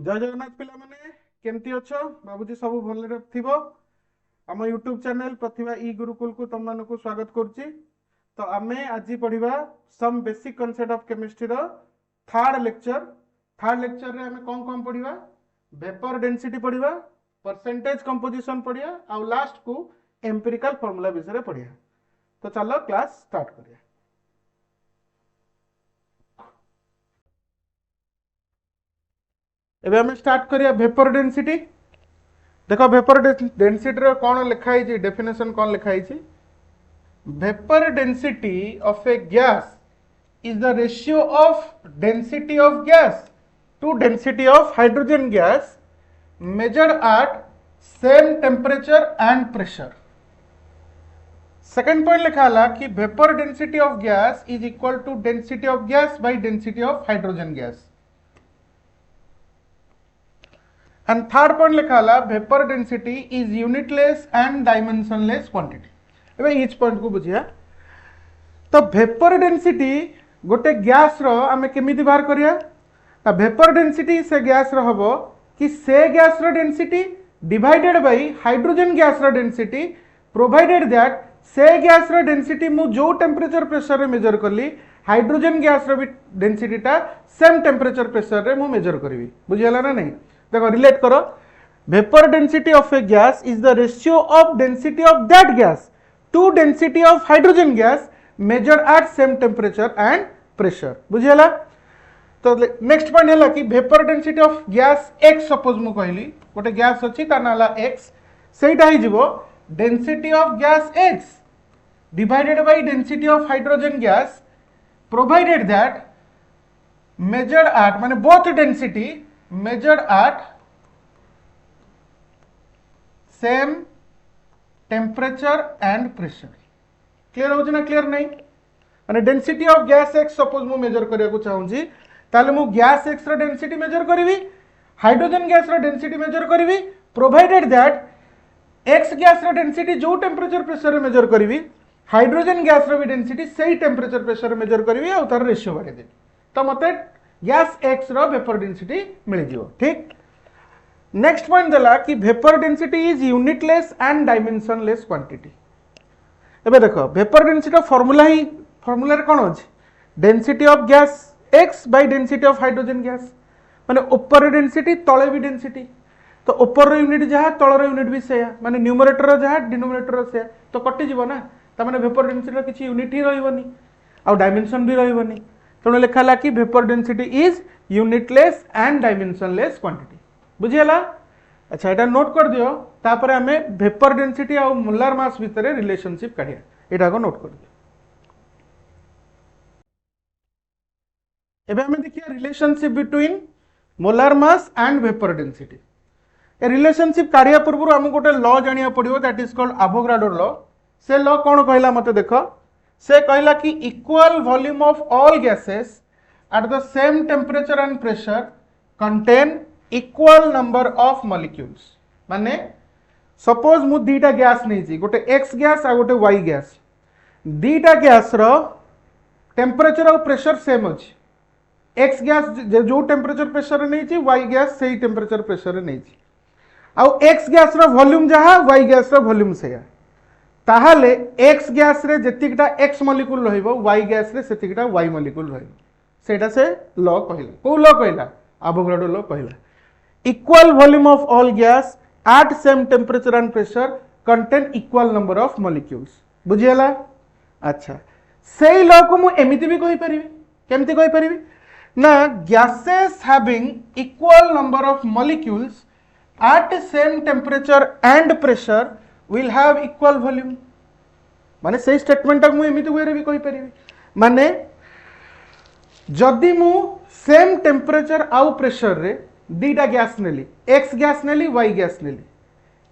जय जगन्नाथ पिला माने केमती अच्छो बाबूजी सब भल थिबो। आम यूट्यूब चैनल प्रतिभा ई गुरुकुल को तुम मान को स्वागत करुच्ची। तो आमे आज पढ़ा some basic concept of chemistry रो थर्ड लेक्चर रे आमे कौन पढ़ा वेपर डेंसिटी पढ़ा परसेंटेज कंपोजिशन पढ़ा आ लास्ट को एम्पिरिकल फार्मूला विषय पढ़ा। तो चलो क्लास स्टार्ट करिया। एबे हमें स्टार्ट करिया वेपर डेंसिटी। देखो वेपर डेंसिटी रो कौन लिखाई छी डेफिनेशन कौन लिखाई छी vapour density of a gas is the ratio of density of gas to density of hydrogen gas measured at same temperature and pressure. Second point लिखा ला कि vapor density of gas is equal to density of gas by density of hydrogen gas. And third point लिखा ला vapor density is unitless and dimensionless quantity. एबे each point को बुझिया। तो vapor density गोटे gas रो आमे केमिति बाहर करिया ना वेपर डेंसिटी से गैस रो हबो कि से गैस रो density divided by hydrogen gas रो डेंसिटी प्रोवाइडेड दैट से गैस रो डेंसिटी मु जो टेम्परेचर प्रेशर रे मेजर करली हाइड्रोजन गैस रो भी डेंसिटी टा सेम टेम्परेचर प्रेशर रे मु मेजर करबी। बुझियला ना नहीं? देखो रिलेट करो vapour density of a gas is the ratio of density of that gas to density of hydrogen gas measured at same temperature and pressure. बुझियला? तो नेक्स्ट पॉइंट है कि vapour density of gas x suppose मु कहली गोटे gas अछि ता नाला x सेटा ही जीवो density of gas x divided by density of hydrogen gas provided that measured at माने both density measured at same temperature and pressure. Clear हो ना? क्लियर नहीं माने density of gas x suppose मु मेजर करिया को चाहूची ताले मु गैस x रो डेंसिटी मेजर करबी हाइड्रोजन गैस रो डेंसिटी मेजर करबी प्रोवाइडेड दैट x गैस रो डेंसिटी जो टेम्परेचर प्रेशर रे मेजर करबी हाइड्रोजन गैस रो भी डेंसिटी सही टेम्परेचर प्रेशर रे मेजर करबी आ तार रेशियो बारे दे तो मते गैस x रो वेपर डेंसिटी मिल जिवो। ठीक। नेक्स्ट पॉइंट देला कि vapour density is unitless and dimensionless quantity. एबे देखो वेपर डेंसिटी फॉर्मूला रे कोन अछि density of gas x bye density of hydrogen gas माने ऊपर डेंसिटी तळे भी डेंसिटी तो ऊपर यूनिट जहा तळर यूनिट भी सेया माने न्यूमरेटर जहा डिनोमिनेटर सेया तो कटि जीवो ना त माने वेपर डेंसिटी किछि यूनिट ही रहइबोनी आ डायमेंशन भी रहइबोनी तणे लिखाला कि vapour density is unitless and dimensionless quantity. बुझियला? अच्छा एटा नोट कर दियो तापर हमें वेपर डेंसिटी और मोलार मास भितर रिलेशनशिप काढिया एटा को नोट कर दियो। एबे हमें देखिया relationship between molar mass and vapour density. ए रिलेशनशिप काढिया पूर्व हम गोटे लॉ जानिया पड़िबो that is called Avogadro law. से लॉ कोन कहला मते देखो से कहला कि equal volume of all gases at the same temperature and pressure contain equal number of molecules. माने सपोज मु दीटा गैस नहीं छी गोटे x गैस आ गोटे y गैस दीटा गैस रो टेम्परेचर और प्रेशर सेम अछि x गैस जो टेम्परेचर प्रेशर नहीं छी y गैस सही टेम्परेचर प्रेशर नहीं छी आ x गैस रो वॉल्यूम जहा y gas rho volume सेया ताहाले x gas रे जतिकटा x मॉलिक्यूल रहइबो y गैस रे सेतिकटा y मॉलिक्यूल रहइबो सेटा से लॉ कहला। को लॉ कहला? एवोगाड्रो लॉ कहला। Equal volume of all gas at same temperature and pressure contain equal number of molecules. बुझियला? अच्छा सही लॉ को मु एमिति भी कहि परिबी केमति कहि परिबी ना gases having equal number of molecules at same temperature and pressure will have equal volume। माने सही स्टेटमेंट मु एमिति वे रे भी कहि परिबी माने जदि मु सेम टेम्परेचर आउ प्रेशर रे दीटा गैस नेली x गैस नेली y गैस नेली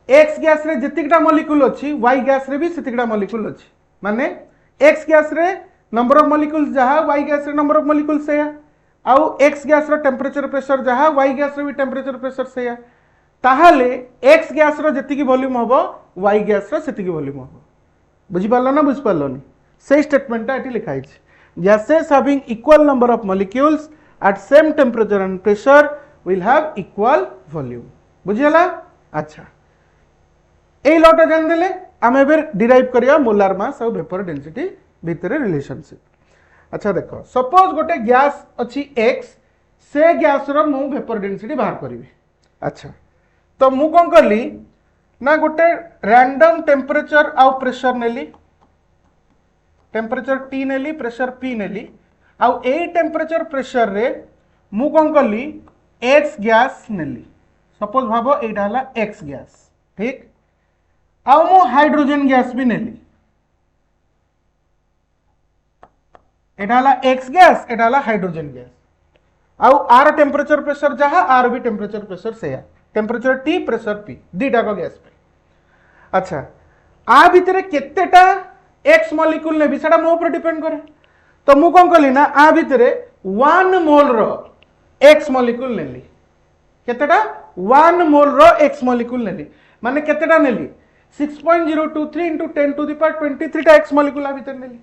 x गैस रे जतिकटा मॉलिक्यूल अछि y गैस रे भी सेतिकटा मॉलिक्यूल अछि माने x गैस रे नंबर ऑफ मॉलिक्यूल्स जहा y गैस रे नंबर ऑफ मॉलिक्यूल्स सेया आउ x गैस रो टेम्परेचर प्रेशर जहा y गैस रे भी टेम्परेचर प्रेशर सेया ताहाले x गैस रो जतिकी वॉल्यूम हबो y गैस रो सेतिकी वॉल्यूम हबो। बुझि पारलो ना? बुझ पारलोनी? सही स्टेटमेंट एटी लिखा है gases having equal number of molecules at same temperature and pressure will have equal volume बुझीगला। अच्छा ए लॉटा जान देले आम एबे डिराइव करिया मोलार मास और वेपर डेंसिटी भितर रिलेशनशिप। अच्छा देखो सपोज गोटे गैस अच्छी x से गैस रो मु वेपर डेंसिटी बाहर करी। अच्छा तो मु कौन कली ना गोटे रैंडम टेम्परेचर आउ प्रेशर नेली, टेम्परेचर T नेली प्रेशर P नेली आउ ए टेम्परेचर प्रेशर रे मु कौन कली X गैस नेली। सपोज भाबो एटा हला X गैस ठीक आउ मु हाइड्रोजन गैस भी नेली, एटा हला X गैस एटा हला हाइड्रोजन गैस आउ आर टेम्परेचर प्रेशर जहा आर भी टेम्परेचर प्रेशर से टेम्परेचर T प्रेशर P दीटा को गैस पे। अच्छा आ भितर केतेटा X मॉलिक्यूल नेबी सेटा मो ऊपर डिपेंड करे। तो मु कोन कली ना आ भितर 1 मोल रो X मॉलिक्यूल नेली, केतेटा 1 मोल रो X मॉलिक्यूल नेली माने केतेटा नेली 6.023 * 10⁻23 टा X मॉलिक्यूल आ भितर नेली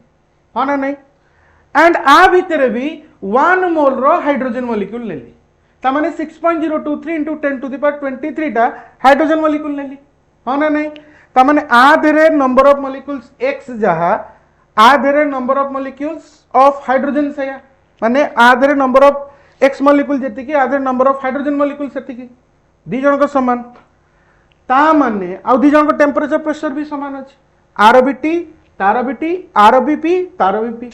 हां ना नहीं। एंड आ भितर भी 1 मोल रो हाइड्रोजन मॉलिक्यूल नेली ता माने 6.023 * 10⁻23 टा हाइड्रोजन मॉलिक्यूल नेली हां ना नहीं। ता माने आ देरे नंबर ऑफ मॉलिक्यूल्स X जहा आ देरे number of molecules of hydrogen से माने आ देरे नंबर ऑफ X मॉलिक्यूल जेति की आ देरे नंबर ऑफ हाइड्रोजन मॉलिक्यूल सेति की दी जन को समान। ता माने आ दी जन को टेम्परेचर प्रेशर भी समान अछि, आर बी टी तार B T R B P तार बी पी।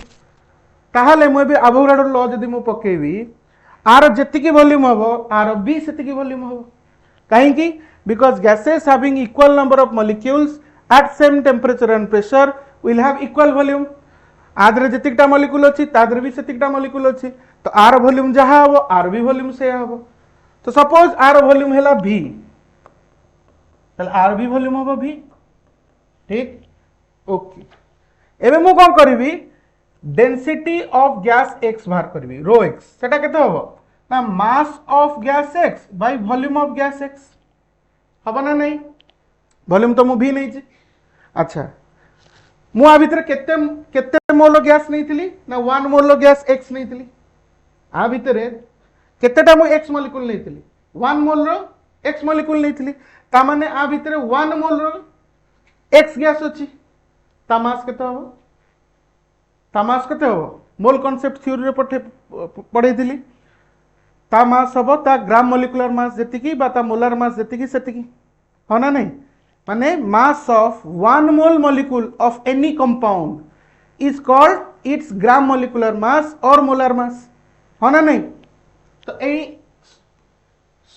ताहले मु बे अवोगाड्रो लॉ जदि मु पकेबी आर जेति की वॉल्यूम हबो आर बी सेति की वॉल्यूम हबो काहे की because gases having equal number of molecules at same temperature and pressure will have equal volume। आदरे जतिकटा मॉलिक्यूल अछि तादरे भी सेतिकटा मॉलिक्यूल अछि तो आर वॉल्यूम जहा हबो आर भी वॉल्यूम से हबो। तो सपोज आर वॉल्यूम हैला v तले आर भी वॉल्यूम हबो v ठीक ओके। एबे मु कोन करबी डेंसिटी ऑफ गैस x बाहर करबी रो x सेटा केते हबो ना मास of gas x by volume of gas x हबो ना नहीं वॉल्यूम तो मु भी नहीं छी। अच्छा मु आ भितर केते केते मोल गैस नहीं थिली ना 1 मोल गैस x नहीं थिली आ भितर केतेटा मु x मॉलिक्यूल नहीं थिली 1 मोल रो x मॉलिक्यूल नहीं थिली ता माने आ भितर 1 मोल रो x गैस अछि ता मास केते हबो ता मास केते हबो मोल कांसेप्ट थ्योरी रे पढे थिली ता मास हबो ता ग्राम मॉलिक्यूलर मास जेतिकी बा ता मोलर मास जेतिकी सेतिकी हो ना नहीं। माने mass of 1 mole molecule of any compound is called its gram molecular mass और मोलर मास हो ना नहीं। तो ए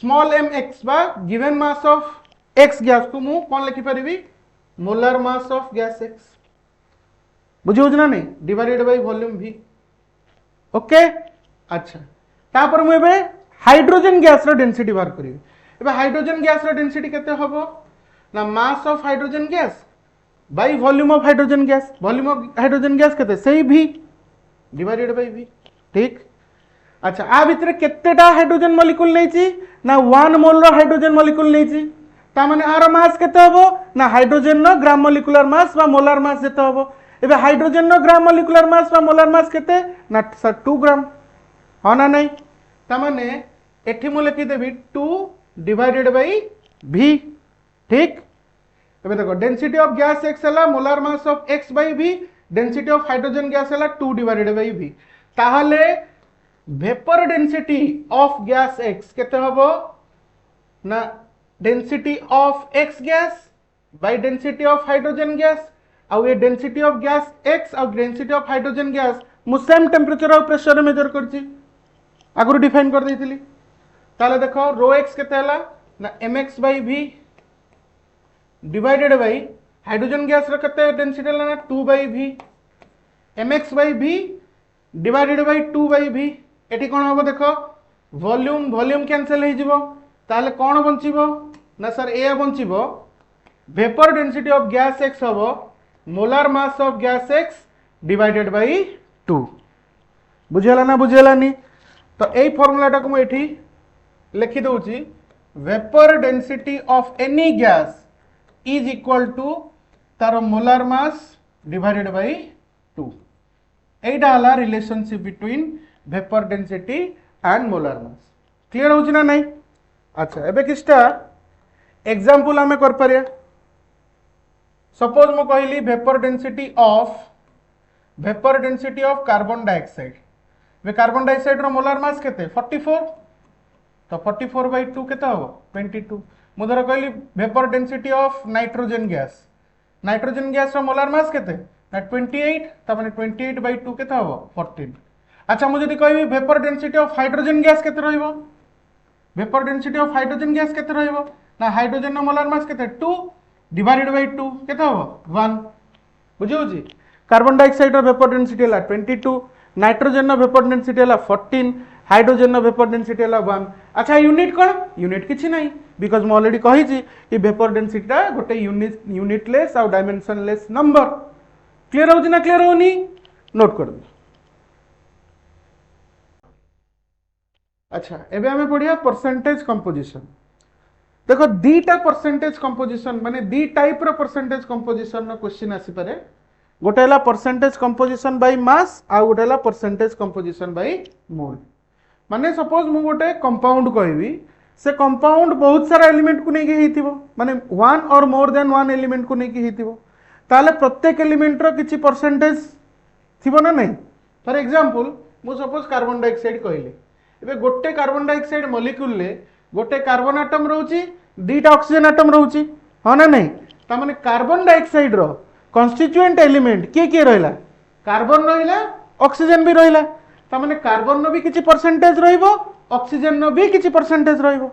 स्मॉल m x बा given mass of x gas को मु कोन लिखि परिबी molar mass of gas x बुझियो ना नहीं divided by volume v okay. अच्छा तापर मु एबे हाइड्रोजन गैस रो डेंसिटी बाहर करिवे। एबे हाइड्रोजन गैस रो डेंसिटी केते हबो ना mass of hydrogen gas by volume of hydrogen gas, volume of hydrogen gas केते सही v डिवाइडेड बाय v ठीक। अच्छा आ भितर केतेटा हाइड्रोजन मॉलिक्यूल नै छी ना 1 मोल रो हाइड्रोजन मॉलिक्यूल नै छी ता माने आर मास केते हबो ना हाइड्रोजन नो ग्राम मॉलिक्यूलर मास बा मोलर मास जेते हबो। एबे हाइड्रोजन नो ग्राम मॉलिक्यूलर मास बा मोलर मास केते ना 2 ग्राम हो ना नहीं। ता माने एठी मु लिखि देबी 2 डिवाइडेड बाय v ठीक। एबे देखो डेंसिटी ऑफ गैस x हला molar mass of x by v, density of hydrogen gas हला 2 डिवाइडेड बाय v। ताहले vapour density of gas x केते हबो ना density of x gas by density of hydrogen gas और ये density of gas x और density of hydrogen gas मु same temperature और प्रेशर रे मेजर करछि आगु डिफाइन कर देथिली। ताले देखो रो x केते हला ना mx by v divided by hydrogen gas रे केते डेंसिटी हला ना 2 by v mx by v divided by 2 by v। एठी कोन होबो देखो वॉल्यूम वॉल्यूम कैंसिल हे जिवो ताले कोन बंचिबो ना सर ए बंचिबो vapour density of gas x होबो molar mass of gas x divided by 2 बुझेला ना बुझेला नी। तो ए फार्मूलाटा को एठी लिखि दउची vapour density of any gas is equal to तार मोलर मास डिवाइडेड बाय 2 एटा हला relationship between vapour density and molar mass clear होची ना नहीं? अच्छा एबे किस्टा एग्जांपल आमे कर परिया। सपोज मु कहली vapour density of carbon dioxide. वे कार्बन डाइऑक्साइड रो मोलार मास केते 44, तो 44 बाय 2 केते हो 22। मु धर कहली vapour density of nitrogen gas रो मोलार मास केते ना 28, त माने 28 बाय 2 केते हो 14। अच्छा मु जदी कहबी vapour density of hydrogen gas केते रहइबो, vapour density of hydrogen gas केते रहइबो ना हाइड्रोजन रो मोलार मास केते 2 डिवाइडेड बाय 2 केते हो 1। बुझियो जी कार्बन डाइऑक्साइड रो वेपर डेंसिटी हला 22, नाइट्रोजन रो वेपर डेंसिटी हला 14, हाइड्रोजन रो वेपर डेंसिटी हला 1। अच्छा यूनिट कोन? यूनिट किछि नाही बिकॉज़ म ऑलरेडी कहि छी कि वेपर डेंसिटी ता गोटे यूनिटलेस और डायमेंशनलेस नंबर। क्लियर हो ना? क्लियर होनी? नोट कर दो। अच्छा एबे हमें पढ़िया परसेंटेज कंपोजिशन। देखो दीटा परसेंटेज कंपोजिशन माने दी टाइप रो परसेंटेज कंपोजिशन नो क्वेश्चन आसी पारे। गोटे हला परसेंटेज कंपोजिशन बाय मास आ गोटे हला परसेंटेज कंपोजिशन बाय मोल। माने सपोज मु गोटे कंपाउंड कहबी, से कंपाउंड बहुत सारा एलिमेंट को नेकी हेतिबो, माने वन और मोर देन वन एलिमेंट को नेकी हेतिबो, ताले प्रत्येक एलिमेंट रो किछि परसेंटेज थिबो ना नहीं। फॉर एग्जांपल मु सपोज कार्बन डाइऑक्साइड कहली, एबे गोटे कार्बन डाइऑक्साइड मॉलिक्यूल ले गोटे कार्बन एटम रहउची, दीटा ऑक्सीजन एटम रहउची, हो ना नहीं। ता माने कार्बन डाइऑक्साइड रो कॉन्स्टिट्यूएंट एलिमेंट किए रहिला, कार्बन रहिला, ऑक्सीजन भी रहिला। ता माने कार्बन नो भी किछि परसेंटेज रहिबो, ऑक्सीजन नो भी किछि परसेंटेज रहिबो।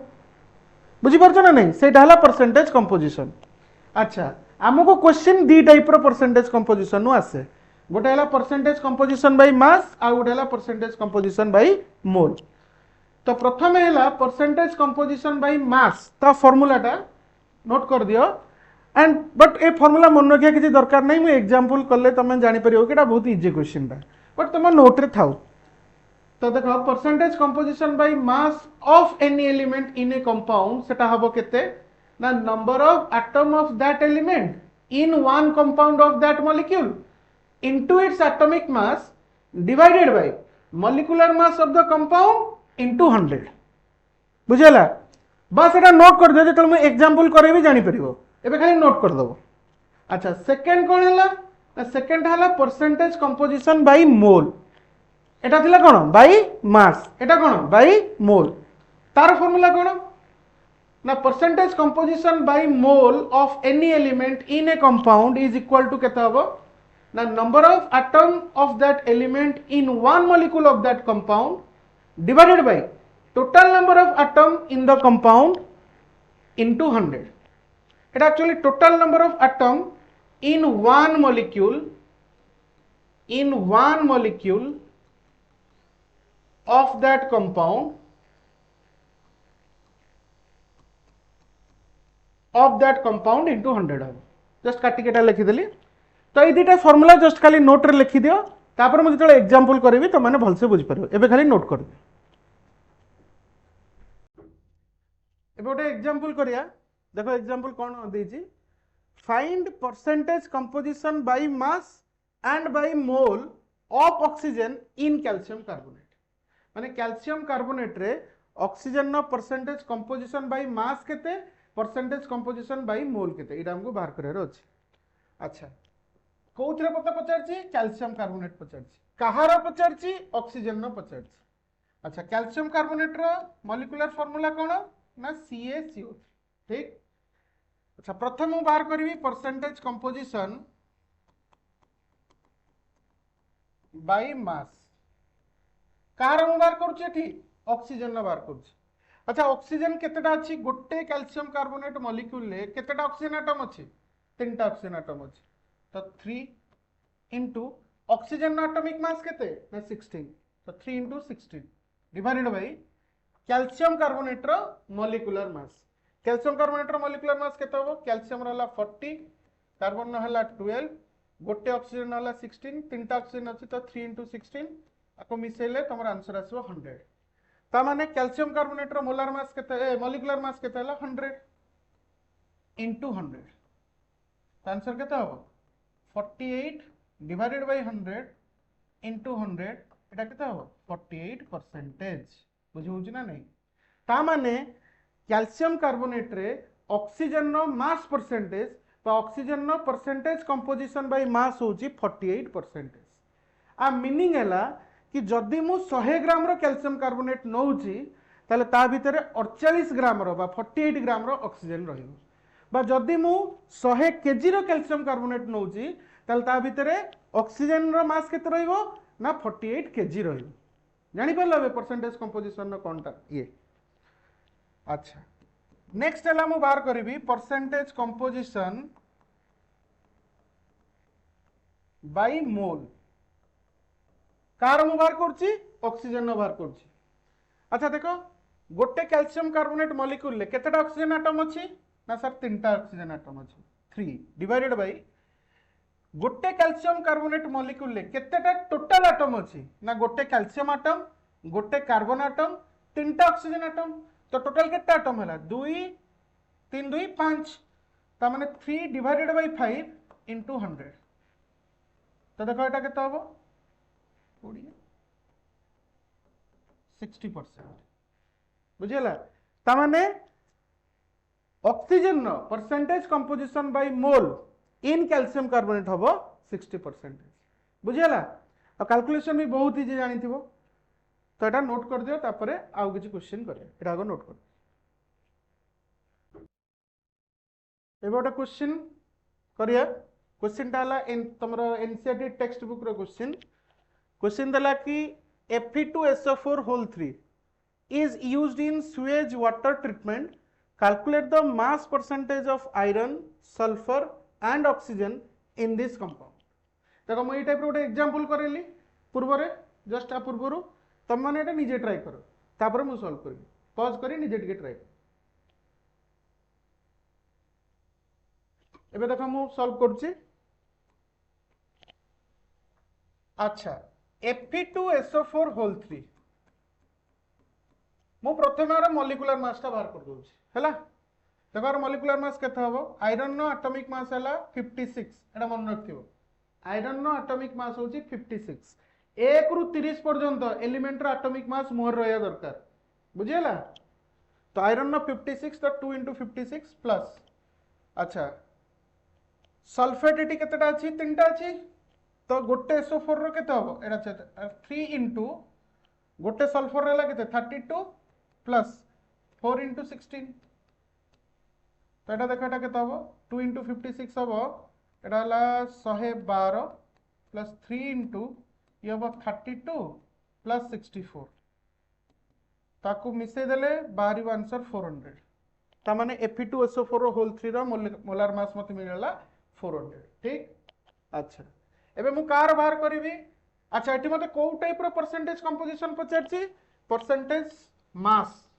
बुझी परछो ना नहीं? सेटा हला परसेंटेज कंपोजिशन। अच्छा हमको क्वेश्चन दी टाइप रो परसेंटेज कंपोजिशन नु आसे। गोटे हला परसेंटेज कंपोजिशन बाय मास आ गोटे हला परसेंटेज कंपोजिशन बाय मोल। तो प्रथम है परसेंटेज कंपोजिशन बाय मास ता फार्मूलाटा नोट कर दियो। एंड बट ए फार्मूला मन रखिया किसी दरकार नहीं, मुझे एग्जांपल कले तुम जानि परियो कि बहुत इजी क्वेश्चन बा, बट तुम नोट रे थाउ। तो देखो percentage composition by mass of any element in a compound सेटा हबो केते ना number of atom of that element in one compound of that molecule into its atomic mass divided by molecular mass of the compound into 100। बुझेला? बस एटा note कर दे, मैं example करे भी जानि परिबो। एबे खाली नोट कर दबो। अच्छा सेकंड कोन हला ना सेकंड हला परसेंटेज कंपोजिशन बाय मोल। एटा थिला कोन by mass, Etah cone by mole. तार फार्मूला कोन ना percentage composition by mole of any element in a compound is equal to केता हबो ना number of atom of that element in one molecule of that compound divided by total number of atom in the compound into 100। It actually total number of atom in one molecule of that compound into 100 हम just काटी केटा लिखि देली। तो ये दुटा formula just खाली note रे लिखि दियो, तापर मैं जो एग्जांपल करेबी तो माने भलसे बुझ पारो। एबे खाली नोट कर दे। एबे गोटे एग्जांपल करिया। देखो एग्जांपल कौन देजी, find percentage composition by mass and by mole of oxygen in calcium carbonate. माने कैल्शियम कार्बोनेट रे ऑक्सीजन नो परसेंटेज कंपोजिशन बाय मास केते, परसेंटेज कंपोजिशन बाय मोल केते, एटा हमको बाहर करे अछि। अच्छा कोउथरे पता पचारछि, कैल्शियम कार्बोनेट पचारछि, कहारा पचारछि, ऑक्सीजन नो पचारछि। अच्छा कैल्शियम कार्बोनेट रो मॉलिक्यूलर फार्मूला कोन ना CaCO3। ठीक। अच्छा प्रथम मु बाहर करी percentage composition by mass, car मु बाहर करूची एठी ऑक्सीजन न बाहर करूची। अच्छा ऑक्सीजन केतेटा अछि, गोटे कैल्शियम कार्बोनेट मॉलिक्यूल ले केतेटा ऑक्सीजन एटम अछि, तीनटा ऑक्सीजन एटम अछि। तो 3 इनटू ऑक्सीजन एटॉमिक मास केते ना 16, तो 3 into 16 divided by calcium carbonate रो मॉलिक्यूलर मास। कैल्शियम कार्बोनेट रो मॉलिक्यूलर मास केते हो, कैल्शियम रहला 40, कार्बन रहला 12, गोटे ऑक्सीजन रहला 16, तीनटा ऑक्सीजन अछि तो 3 इनटू 16 आको मिसेले तमर आंसर आसबो 100। ता माने कैल्शियम कार्बोनेट रो मोलार मास केते मॉलिक्यूलर मास केते हला 100 इनटू 100। आंसर केते हो 48 डिवाइडेड बाय 100 इनटू 100, एटा केते हो 48 परसेंटेज। बुझि होउची ना नहीं? ता माने कैल्शियम कार्बोनेट रे ऑक्सीजन रो मास परसेंटेज बा ऑक्सीजन रो परसेंटेज कंपोजिशन बाय मास होची 48%। आ मीनिंग है कि जदि मु 100 ग्राम रो कैल्शियम कार्बोनेट नौची ताले ता भितर 48 ग्राम रो बा 48 ग्राम रो ऑक्सीजन रहिबो बा जदि मु 100 केजी रो कैल्शियम कार्बोनेट नौची ताले ता भितर ऑक्सीजन रो मास केते रहिबो ना 48 केजी रहिबो। जानि परले परसेंटेज कंपोजिशन रो कोनटा ये। अच्छा नेक्स्ट है मु बाहर करी percentage composition by mole car मु बाहर करछि ऑक्सीजन बाहर करछि। अच्छा देखो गोटे कैल्शियम कार्बोनेट मॉलिक्यूल ले केतेटा ऑक्सीजन एटम अछि ना सर 3टा ऑक्सीजन एटम अछि 3 डिवाइडेड बाय गोटे कैल्शियम कार्बोनेट मॉलिक्यूल ले केतेटा टोटल एटम अछि ना गोटे कैल्शियम एटम गोटे कार्बन एटम 3टा ऑक्सीजन एटम तो टोटल केतेटा एटम हला 2 3 2 5 ता माने 3 डिवाइडेड बाय 5 इनटू 100 तो देखो एटा केते हबो 60% बुझेला ता माने ऑक्सीजन नो percentage composition by mole in calcium carbonate हबो 60%। बुझेला और कैलकुलेशन भी बहुत इजी जानी थिबो तो एटा नोट कर दियो तापरे आउ किछि क्वेश्चन करे एटा आगो नोट कर एबोटा क्वेश्चन करिया। क्वेश्चन ता हला इन तमरो एनसीईआरटी टेक्स्ट बुक रो क्वेश्चन दला कि Fe2SO4 whole 3 is used in sewage water treatment. Calculate the mass percentage of iron, sulfur and oxygen in this compound. देखो मैं टाइप गोटे एग्जांपल करेली पूर्व रे जस्ट आ पूर्व तुम मैंने एटा निजे ट्राई करो तापर मु सॉल्व करी पॉज करी निजे टिके ट्राई एबे देखो मु सॉल्व करछि। अच्छा Fe2SO4 whole 3 मु प्रथम आर मॉलिक्यूलर मास ता बाहर कर दोछि हैला देखो आर मॉलिक्यूलर मास केते हबो आयरन नो एटॉमिक मास हैला 56 एटा मन रखिबो आयरन नो एटॉमिक मास होछि 56 1 रु 30 पर्यंत एलिमेंट रो एटॉमिक मास मोर रहया दरकार बुझियला तो आयरन नो 56 तो 2 into 56 प्लस अच्छा सल्फेट एटी केतेटा अछि तीनटा अछि तो गोटे SO4 रो केते हबो एटा 3 into गोटे सल्फर रहला केते 32 प्लस 4 into 16 तो एटा देखो एटा केते हबो 2 into 56 हबो एटा हला 112 प्लस 3 into ये हबो 32 प्लस 64 ताकू मिसे देले बाहरी आंसर 400 ता माने Fe2SO4 रो होल 3 रो मोलार मास मते मिलला 400 ठीक। अच्छा एबे मु कार बाहर करिवि। अच्छा एटी मते को टाइप रो परसेंटेज कंपोजिशन पचारछि परसेंटेज मास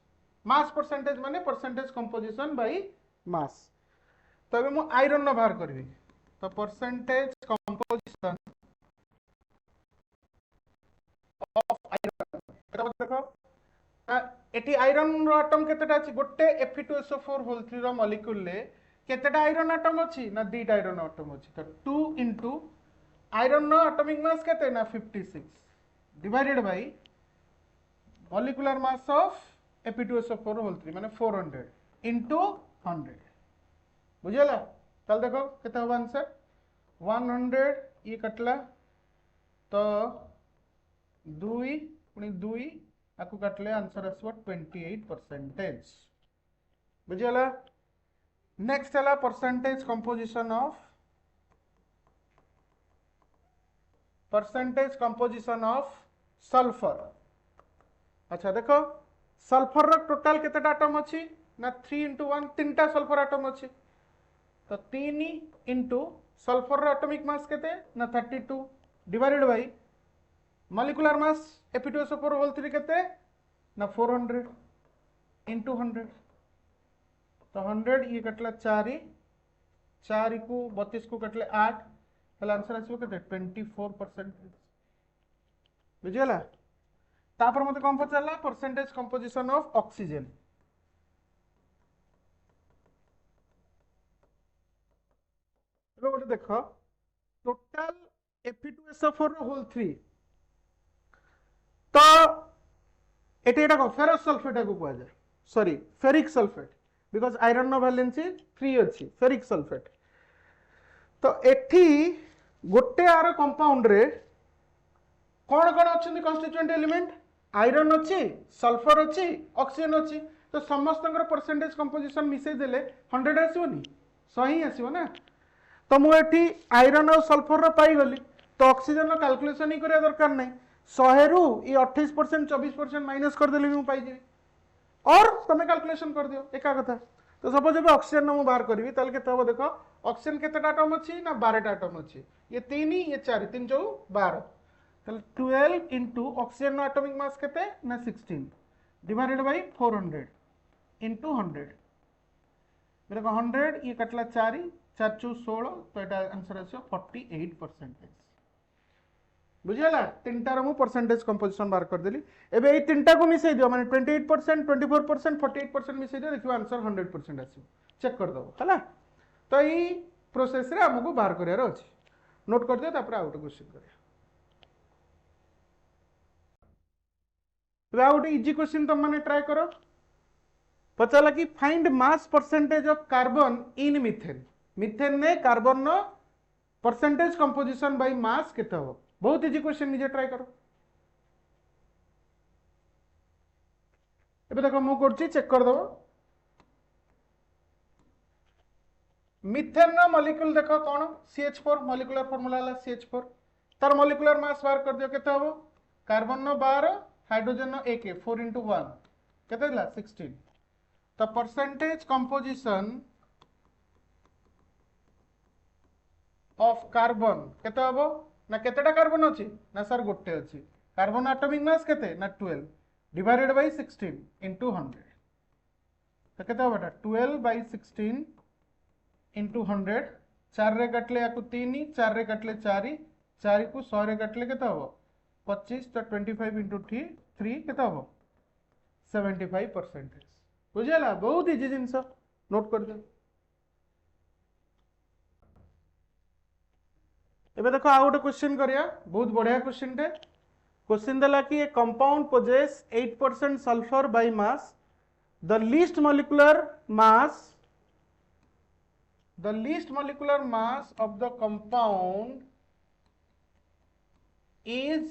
मास परसेंटेज माने परसेंटेज कंपोजिशन बाय मास तो एबे मु आयरन न बाहर करिवि तो परसेंटेज कंपोजिशन ऑफ आयरन एटा मते देखो एटी आयरन रो एटम केतेटा अछि गोटे Fe2SO4 होल 3 रो मॉलिक्यूल ले केतेटा आयरन एटम अछि ना दुईटा आयरन एटम अछि तो 2 into आयरन नो एटॉमिक मास केते ना 56 divided by molecular mass of Fe2SO4 whole 3 माने 400 into 100 बुझियला तल देखो केते हो आंसर 100 ये कटला तो 2 पुनी 2 आकु काटले आंसर आसबो 28%। बुझियला नेक्स्ट हला परसेंटेज कंपोजिशन ऑफ सल्फर। अच्छा देखो सल्फर रो टोटल केतेटा एटम अछि ना 3 into 1 तीनटा सल्फर एटम अछि तो 3 into सल्फर रो एटॉमिक मास केते ना 32 divided by molecular mass Fe2SO4 whole 3 केते ना 400 into 100 तो 100 ये कटला 4 को 32 को कटले 8 ताले आंसर आसीबो केते 24%। बुझियला तापर मते कोन पचारला परसेंटेज कंपोजिशन ऑफ ऑक्सीजन एबे गोटे देखो टोटल Fe2SO4 होल 3 तो एटा फेरस सल्फेट को कुआ जाय sorry ferric sulphate because iron नो वैलेंसी 3 अच्छी फेरिक सल्फेट। तो एठी गोटे आर कंपाउंड रे कौन कौन अच्छे कन्स्टिट्यूएंट एलिमेंट आयरन अच्छी सल्फर अच्छी ऑक्सीजन अच्छी तो समस्त परसेंटेज कंपोजिशन मिसई देले 100 आसोनी 100 ही आसो ना। तो मुझे आयरन और सल्फर पाईगली तो ऑक्सीजन कैलकुलेशन ही करिया दरकार नहीं 100 रु ये 28% 24% माइनस करदेले भी पाई और तुम कैलकुलेशन कर दियो एका कथा। तो सपोज ए ऑक्सीजन मु बाहर करी ताल के देखो ऑक्सीजन केतेटा एटम अच्छी ना 12टा एटम अच्छी ये 3 ये 4 3 4 12 ताल 12 इंटू ऑक्सीजन एटॉमिक मास केते ना 16 डिवाइडेड बाय 400 इंटू 100 मेरे को 100 ये कटला 4 4 चौ 16 तो एटा आंसर आसो 48%। बुझेला तीनटार मु परसेंटेज कंपोजिशन बाहर कर देली एबे ए तीनटा को मिसई दियो माने 28% 24% 48% मिसई दियो देखियो आंसर 100% आसीबो चेक कर दबो हला। तो ई प्रोसेस रे हमको बाहर करियार अछि नोट कर दियो तापर आउट क्वेश्चन करिया। एबे आउट इजी क्वेश्चन तुम माने ट्राई करो पचाला कि find mass percentage of carbon in methane methane ने कार्बन नो परसेंटेज कंपोजिशन बाय मास केते हो बहुत इजी क्वेश्चन निजे ट्राई करो। एबे देखो मु करछि चेक कर दो मीथेन नो मॉलिक्यूल देखो कोन CH4 मॉलिक्यूलर फार्मूला हला CH4 तार मॉलिक्यूलर मास बाहर कर दियो केते हो कार्बन नो 12 हाइड्रोजन नो 1 4 into 1 केते हला 16 तो परसेंटेज कंपोजिशन ऑफ कार्बन केते हो ना केतेटा कार्बन अछि ना सर गोटे अछि कार्बन एटॉमिक मास केते ना 12 डिवाइडेड बाय 16 into 100 तो केते हो बेटा 12 by 16 into 100 4 रे कटले याकु 3 4 रे कटले 4 4 को 100 रे कटले केते हो 25 तो 25 into 3 केते हो 75%। बुझेला बहुत इजी जिंस नोट कर दे। एबे देखो आ गोटे क्वेश्चन करिया बहुत बढ़िया क्वेश्चन टे क्वेश्चन देला कि a compound possesses 8% sulphur by mass the least molecular mass of the compound is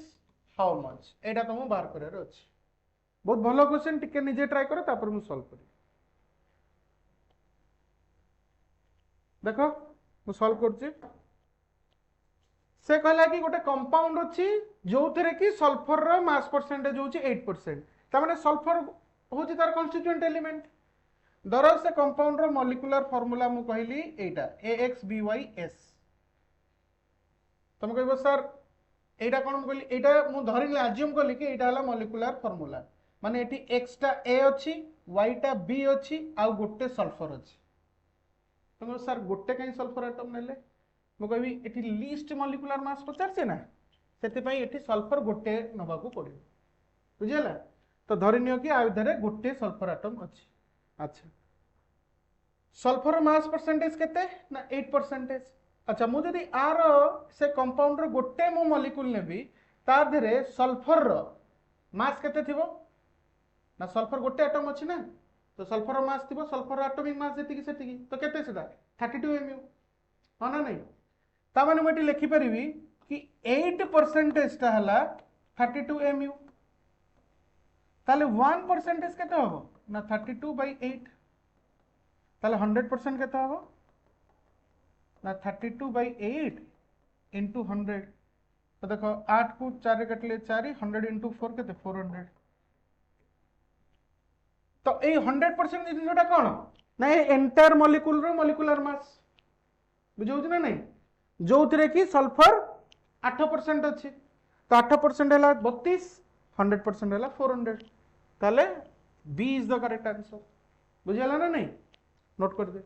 how much एटा तुम बाहर करार अछि बहुत भलो क्वेश्चन टिके निजे ट्राई करो तापर मु सॉल्व करी देखो मु सॉल्व करछि से कहला कि गोटे कंपाउंड अच्छी जो थे कि सल्फर रो मास परसेंटेज होची 8% ता माने सल्फर होची तार कन्स्टिट्यूएंट एलिमेंट धर से कंपाउंड रो मॉलिक्यूलर फार्मूला मु कहली एटा AXBYS तुम कहबो सर एटा कोन मु कहली एटा मु धरिले अज्यूम करली कि एटा हला मॉलिक्यूलर फार्मूला माने एटी X टा A अच्छी Y टा B अच्छी आ गोटे सल्फर अच्छी तुम सर गोटे कहीं सल्फर एटम नेले मु कहबी एटी लीस्ट मॉलिक्यूलर मास पचार से ना सेति पई एटी सल्फर गोटे नबा को पड़ियो बुझियला तो धरिनियो कि आ विधरे गोटे सल्फर एटम अछि। अच्छा सल्फर मास परसेंटेज केते ना 8%। अच्छा मु जदी आर से कंपाउंड रो गोटे मु मॉलिक्यूल नेबी तार धरे सल्फर रो मास केते थिबो ना सल्फर गोटे एटम अछि ना तो सल्फर मास थिबो सल्फर एटॉमिक मास जेति की तो केते सेदा 32 mu हां ना नहीं ता माने मटी लिखि परिबी कि 8% ता हला 32 mu ताले 1% केते होबो ना 32 by 8 ताले 100% केते होबो ना 32 by 8 into 100 तो देखो 8 को 4 रे कटले 4 100 into 4 केते 400 तो ए 100% जिनटा कोन ना एंटायर मॉलिक्यूल रो मॉलिक्यूलर मास बुझौछ ना नहीं जो थे कि सल्फर 8% अच्छी तो 8% है 32 100% है 400 ताले B is the correct answer बुझेला ना नहीं नोट कर दे।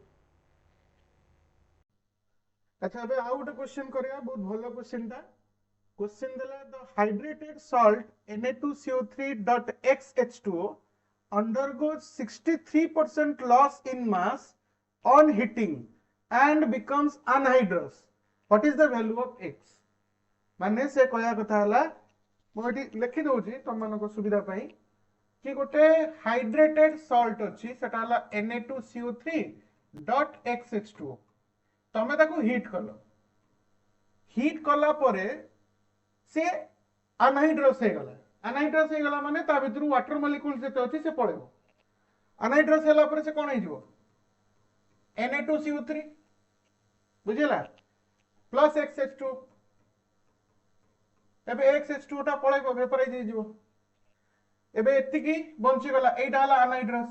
अच्छा अबे आउ गोटे क्वेश्चन करिया बहुत भलो क्वेश्चन ता क्वेश्चन देला the hydrated salt Na2CO3.XH2O undergoes 63% loss in mass on heating and becomes anhydrous what is the value of X माने से कहया कथा हला मोटी लिखि दउची तुम मानको सुविधा पई कि गोटे हाइड्रेटेड सॉल्ट अच्छी सेटा हला Na2CO3.XH2O तमे ताको हीट कल हीट कला परे से अनहाइड्रस हो गला अनहाइड्रस हो गला माने ता भितर वाटर मॉलिक्यूल जते अछि से पळेबो अनहाइड्रस होला परे से कोन हे जिवो Na2CO3 बुझिला प्लस XH2 एबे XH2 टा पळेबो वेपराइज हे जिवो एबे एतिकी बंची गला एटा हला अनहाइड्रस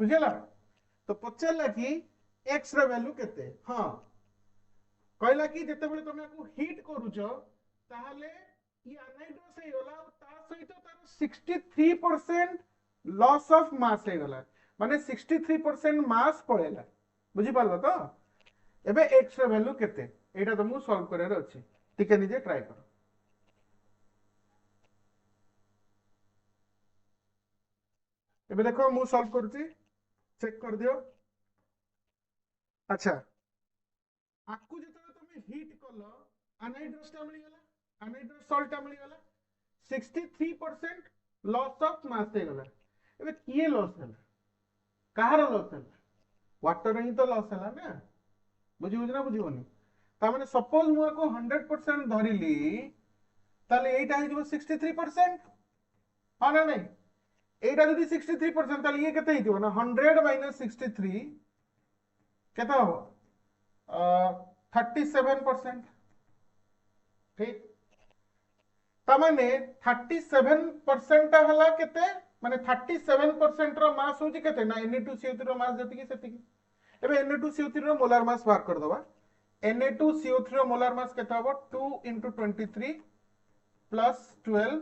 बुझिला तो पचला कि x रा वैल्यू केते हां कहला कि जते बेले तुम को हीट करूछ ताहले ई अनहाइड्रस हे गला ता सहित तार 63% लॉस ऑफ मास हे गला माने 63% मास पळेला बुझी पारलो तो एबे x रा वैल्यू केते एटा तुमको सॉल्व करे रे अछि ठीक है निजे ट्राई करो एबे देखो मु सॉल्व करछि चेक कर दियो अच्छा आकु जतले तुम हीट कलो अनहाइड्रस टा मिली गला अनहाइड्रस सॉल्ट टा मिली गला 63% लॉस ऑफ मास हे गला एबे किए लॉस हला कहार लॉस हला वाटर ही तो लॉस हला ना बुझी ना बुझीबनी ता माने सपोज मु को 100% धरिली ताले एटा हे जो 63% हां ना नहीं एटा जदी 63% ताले ये केते हिथिबो ना 100 - 63 केते हो 37% ठीक तमाने 37% ता हला केते माने 37% रो मास होची केते ना Na2CO3 रो मास जति की सेति की एबे Na2CO3 रो मोलार मास बार कर दबा Na2CO3 रो मोलार मास केते हबो 2 * 23 + 12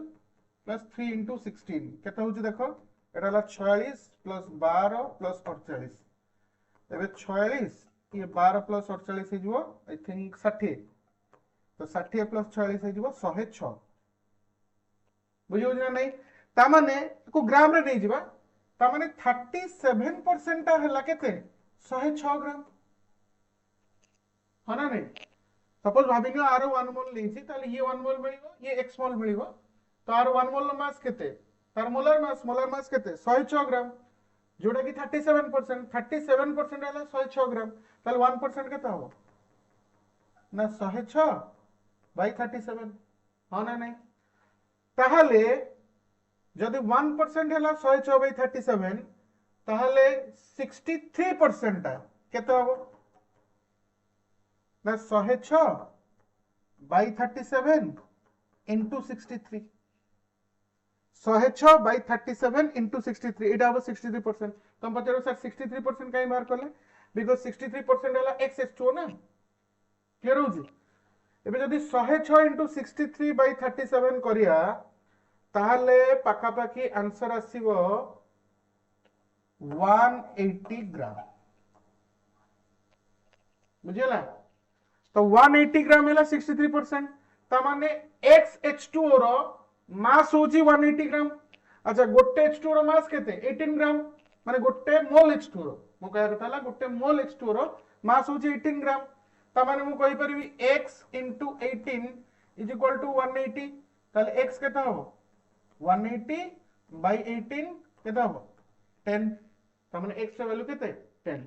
+ 3 * 16 केते होची देखो एटा हला 46 + 12 + 48 एबे 46 ये 12 + 48 हे जिवो आई थिंक 60 तो 60 + 46 हे जिवो 106 बुझियो ना नहीं ता माने को ग्राम रे नहीं जिबा ता माने 37% ता हला केते 106 ग्राम हां ना नहीं सपोज भाबिनो आर 1 मोल लेछि ताले ये 1 मोल मिलिबो ये x मोल मिलिबो तो आर 1 मोल मास केते तार मोलर मास केते 106 ग्राम जोड़ा कि 37% हला 106 ग्राम ताले 1% केते हो ना 106 बाय 37 हां ना नहीं ताहले जदि 1% हला 106 बाय 37 ताहले 63% ता केते हो ना 106 बाय 37 into 63 106 बाय 37 into 63 एटा हो 63% तुम पचारो सर 63% काई मार करले बिकॉज़ 63% हला XH2 ना क्लियर हो जी एबे जदि 106 into 63 बाय 37 करिया ताहले पाखा पाखी आंसर आसीबो 180 ग्राम बुझिला तो 180 ग्राम है 63% ता माने XH2O रो मास होची 180 ग्राम अच्छा गोटे H2O रो मास केते 18 ग्राम माने गोटे मोल H2O रो मो कहया कथा ला गोटे मोल H2O रो मास होची 18 ग्राम ता माने मु कहि परबी x * 18 = 180 ताले x केता हो 180 by 18 केता हो 10 ता माने x रा वैल्यू केते 10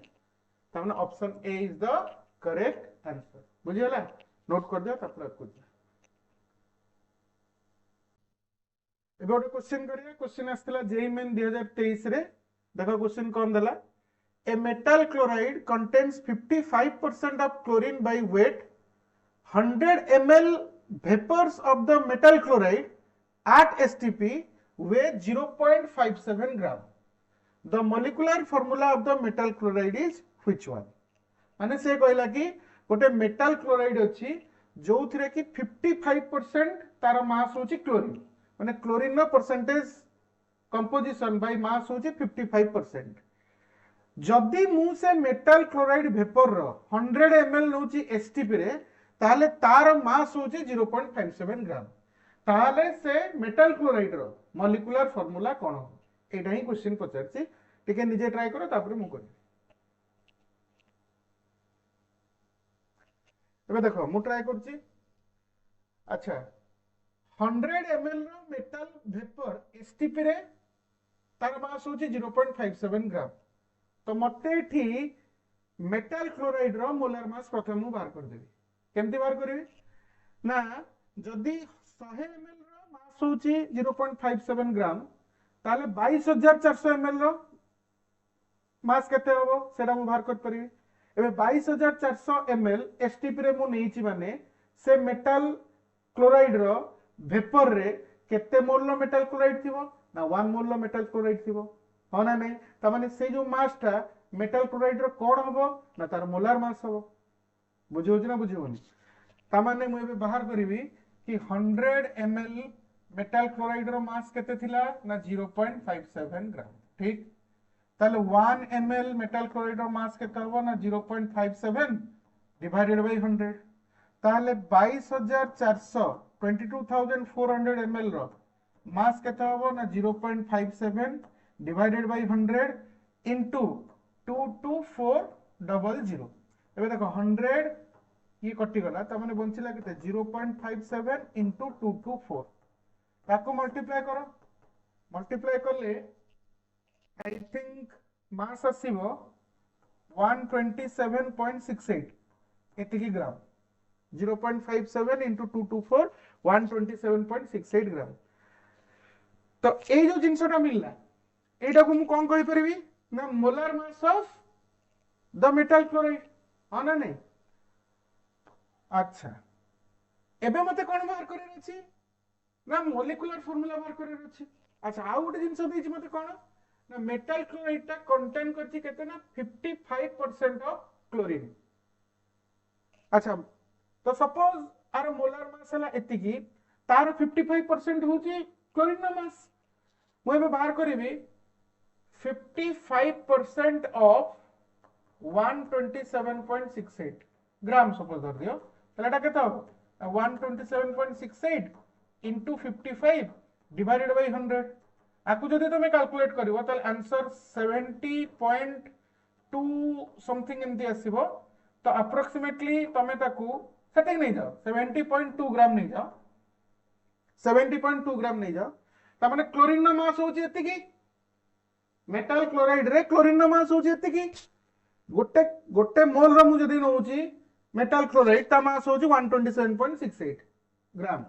ता माने option A is the correct answer बुझियला नोट कर दियो तापर कुछ एबे ओटे क्वेश्चन करिया क्वेश्चन आस्तला जेई मेन 2023 रे देखो क्वेश्चन कोन देला a metal chloride contains 55% of chlorine by weight 100 ml vapors of the metal chloride at STP weigh 0.57 gram the molecular formula of the metal chloride is which one माने से कहला कि गोटे metal chloride अछि जो थिरे कि 55% तार मास होची क्लोरीन माने क्लोरीन नो परसेंटेज कंपोजिशन बाय मास होची 55% जदि मु से मेटल क्लोराइड वेपर रो 100 ml नोची एसटीपी रे ताले तार मास होची 0.57 ग्राम ताले से मेटल क्लोराइड रो मॉलिक्यूलर फार्मूला कोन हो एटा ही क्वेश्चन पचारछि टिके निजे ट्राई करो तापर मु करी एबे देखो मु ट्राई करछि अच्छा 100 ml रो मेटल वेपर एसटीपी रे तार मास होची 0.57 ग्राम। तो मते एठी मेटल क्लोराइड रो मोलर मास प्रथम मु बाहर कर देबी। केमती बाहर करबी ना जदी 100 ml रो मास होची 0.57 ग्राम ताले 22400 ml रो मास केते होबो सेटा मु बाहर कर परबी। एबे 22400 ml एसटीपी रे मु नेइची माने से मेटल क्लोराइड रो वेपर रे केते मोल रो मेटल क्लोराइड थिबो ना 1 मोल रो मेटल क्लोराइड थिबो हो ना नहीं। त माने से जो मास टा मेटल क्लोराइड रो कोन होबो ना तार मोलार मास होबो। बुझि होची ना बुझिबोनी। त माने मु एबे बाहर करबी कि 100 ml मेटल क्लोराइड रो मास केते थिला ना 0.57 ग्राम। ठीक ताले 1 ml मेटल क्लोराइड रो मास केते होबो ना 0.57 डिवाइडेड बाय 100 ताले 22400 22400 ml रो मास केते होबो ना 0.57 डिवाइडेड बाय 100 इनटू 22400। एबे देखो 100 ये कटि गला त माने बंचिला केते 0.57 इनटू 224 ताको मल्टीप्लाई करो। मल्टीप्लाई करले I think mass आसीबो 127.68 एतिकी gram 0.57 into 224 127.68 ग्राम। तो ए जो जिनसटा मिलला एटा को मु कोन कहि परबी ना molar mass of the metal chloride हा ना नहीं। अच्छा एबे मते कोन बाहर करे अछि ना मोलिकुलर फार्मूला बाहर करे अछि। अच्छा आ गोटे जिनस देछि मते कोन ना मेटल क्लोराइड टा कंटेन करछि केते ना 55% ऑफ क्लोरीन। अच्छा तो सपोज आर मोलर मास हला एतिकी तार 55% होची क्लोरीन मास मु एबे बाहर करबी 55% ऑफ 127.68 ग्राम सपोज धर दियो तलेटा केते हो 127.68 into 55 divided by 100 आकु जदि तुम कैलकुलेट करिवो त आंसर 70.2 समथिंग एमती आसीबो। तो अप्रोक्सीमेटली तमे ताकू सेटिंग नहीं जाओ 70.2 ग्राम नहीं जाओ 70.2 ग्राम नहीं जाओ ता माने क्लोरीन नो मास होची एतिकी मेटल क्लोराइड रे क्लोरीन नो मास होची एतिकी गोटे गोटे मोल रो मु जदि नउची मेटल क्लोराइड ता मास होची 127.68 ग्राम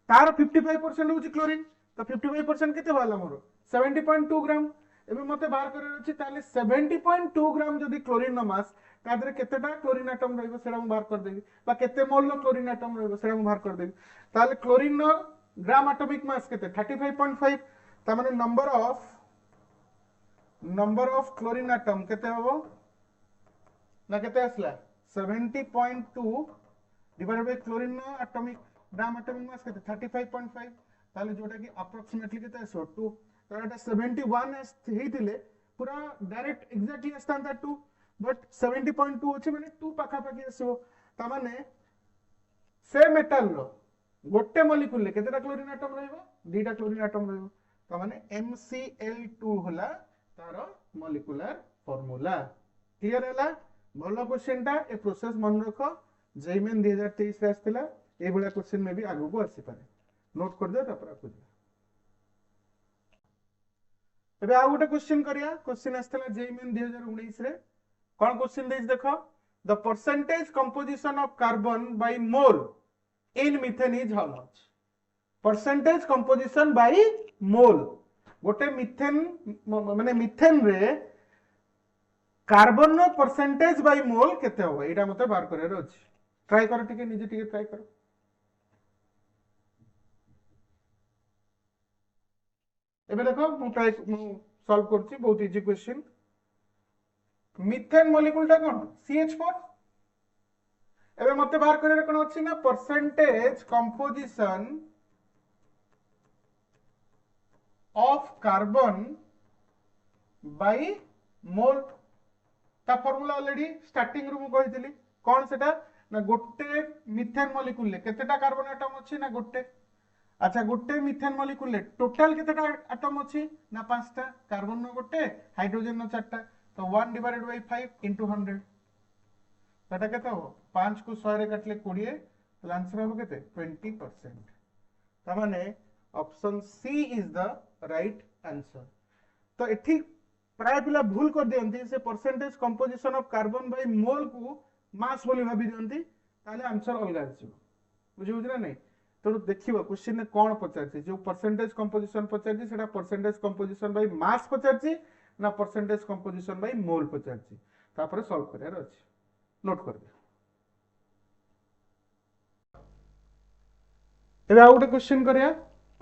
तार 55% होची क्लोरीन तो 55% केते वाला मोर 70.2 ग्राम। एबे मते बाहर करे अछि ताले 70.2 ग्राम जदि क्लोरीन नो मास तादरे केतेटा क्लोरीन एटम रहइबो सेरा मु बाहर कर देबी बा केते मोल नो क्लोरीन एटम रहइबो सेरा मु बाहर कर देबी। ताले क्लोरीन नो ग्राम एटॉमिक मास केते 35.5 ता माने नंबर ऑफ क्लोरीन एटम केते होबो ना केते आसला 70.2 डिवाइडेड बाय क्लोरीन नो एटॉमिक ग्राम एटॉमिक मास केते 35.5 ताले जोटा कि अप्रोक्सीमेटली केते आसो 2 तो एटा 71 हेतिले पूरा डायरेक्ट एग्जैक्टली आस्तांता 2 बट 70.2 अछि माने 2 पाखा पाखी आसो ता माने से मेटल रो गोटे मॉलिक्यूल ले केतेटा क्लोरीन एटम रहइबो दुटा क्लोरीन एटम रहइबो ता माने MCl2 होला तारो मॉलिक्यूलर फार्मूला। क्लियर हैला भलो क्वेश्चन टा ए प्रोसेस मन रखो जेईमेन 2023 रे आस्तिला ए बळा क्वेश्चन में भी आगु को आसी पारे नोट कर दियो तापर आकु एबे आ गोटे क्वेश्चन करिया क्वेश्चन आस्तिला जेईमेन 2019 रे कोन क्वेश्चन देज देखो the percentage composition of carbon by mole in methane is how much. Percentage composition by mole गोटे मीथेन माने मीथेन रे कार्बन नो परसेंटेज बाय मोल केते हो एटा मते बार करे अछि। ट्राई करो टिके निजे टिके ट्राई करो। एबे देखो मु सॉल्व करछि बहुत इजी क्वेश्चन। मीथेन मॉलिक्यूल टा कोन CH4 एबे मते बाहर करे कोन अछि ना percentage composition of carbon by मोल ता फार्मूला ऑलरेडी स्टार्टिंग रू मु कहितली कोन सेटा ना गोटे मीथेन मॉलिक्यूल ले केतेटा कार्बन एटम अछि ना गोटे। अच्छा गोटे मीथेन मॉलिक्यूल ले टोटल केतेटा एटम अछि ना 5टा कार्बन नो गोटे हाइड्रोजन नो 4टा तो 1 डिवाइडेड बाय 5 into 100 सेटा केते हो 5 को 100 रे काटले 20 तो आंसर हो केते 20%। तामाने option C is the right answer. तो एठी प्राय पिला भूल कर दियंती से percentage composition of carbon by mole को मास बोली भाबी दियंती ताले आंसर अलग आछिबो बुझी बुझी ना नहीं। तो देखिबो क्वेश्चन ने कोन पचारछि जो परसेंटेज कंपोजिशन पचारछि सेटा परसेंटेज कंपोजिशन बाय मास पचारछि ना परसेंटेज कंपोजिशन बाय मोल पचारछि तापर सॉल्व करियार अछि नोट कर दे। एबे आ गोटे क्वेश्चन करिया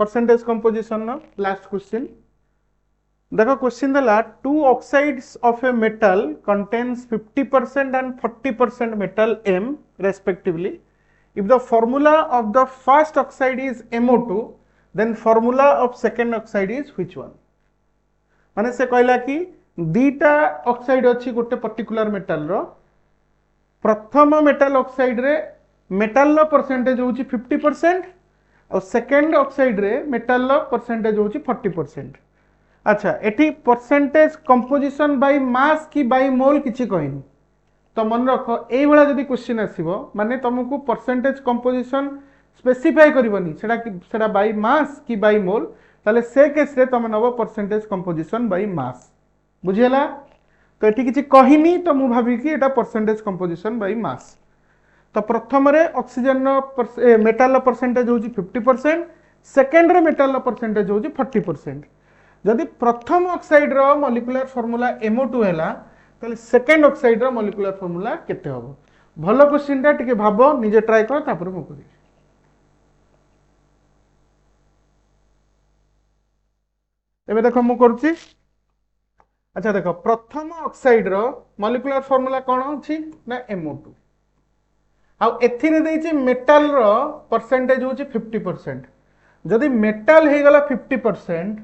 परसेंटेज कंपोजिशन नो लास्ट क्वेश्चन देखो क्वेश्चन दला two oxides of a metal contains 50% and 40% metal M respectively. If the formula of the first oxide is MO2 then formula of second oxide is which one? माने से कहला कि दीटा oxide अछि गोटे particular metal रो प्रथम metal oxide रे metal रो percentage होची 50% और सेकंड ऑक्साइड रे मेटल रो परसेंटेज होची 40%। अच्छा एठी परसेंटेज कंपोजिशन बाय मास की बाय मोल किछि कहिनी तो मन रखो एई वाला जदी क्वेश्चन आसीबो माने तुमको परसेंटेज कंपोजिशन स्पेसिफाई करबनी सेटा बाय मास की बाय मोल ताले से केस रे तुम नबो परसेंटेज कंपोजिशन बाय मास बुझियला। तो एठी किछि कहिनी तो मु भाबी कि एटा परसेंटेज कंपोजिशन बाय मास। तो प्रथम रे ऑक्सीजन मेटल परसेंटेज होची 50% सेकंड रे मेटल परसेंटेज होची 40%। जदि प्रथम ऑक्साइड रो मॉलिक्यूलर फार्मूला MO2 हैला ताले सेकंड ऑक्साइड रो मॉलिक्यूलर फार्मूला केते होबो भलो क्वेश्चन टा टिके भाबो निजे ट्राई करो तापर मु करी। एबे देखो मु करछि अच्छा देखो प्रथम ऑक्साइड रो मॉलिक्यूलर फार्मूला कोन अछि ना MO2 आ एथिरे देछि मेटल रो परसेंटेज होछि 50%। जदि मेटल हे गला 50%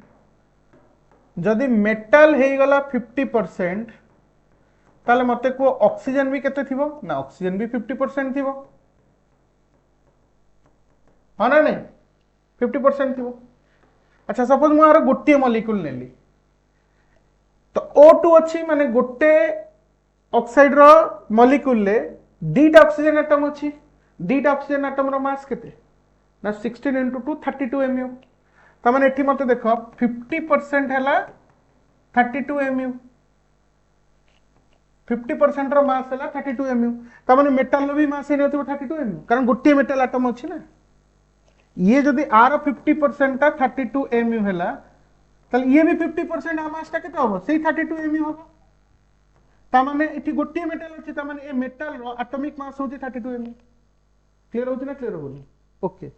जदि मेटल हे गला 50% ताले मते को ऑक्सीजन भी केते थिबो ना ऑक्सीजन भी 50% थिबो हां ना नहीं 50% थिबो। अच्छा सपोज मु आरो गोटे मॉलिक्यूल नेली तो O2 अछि माने गोटे ऑक्साइड रो मॉलिक्यूल ले दीटा ऑक्सीजन एटम अछि दीटा ऑक्सीजन एटम रो मास केते ना 16 * 2 32 mu त माने एठी मते देखो 50% हैला 32 mu 50% रो मास हैला 32 mu त माने मेटल रो भी मास हे नथिबो 32 mu कारण गोटे मेटल एटम अछि ना ये जदि आर 50% ता 32 mu हैला तल ये भी 50% आ मास ता केते होबो सेही 32 mu होबो ता माने एठी गोटे मेटल अछि ता माने ए मेटल रो एटॉमिक मास होची 32 mu क्लियर होची ना क्लियर होबो ओके।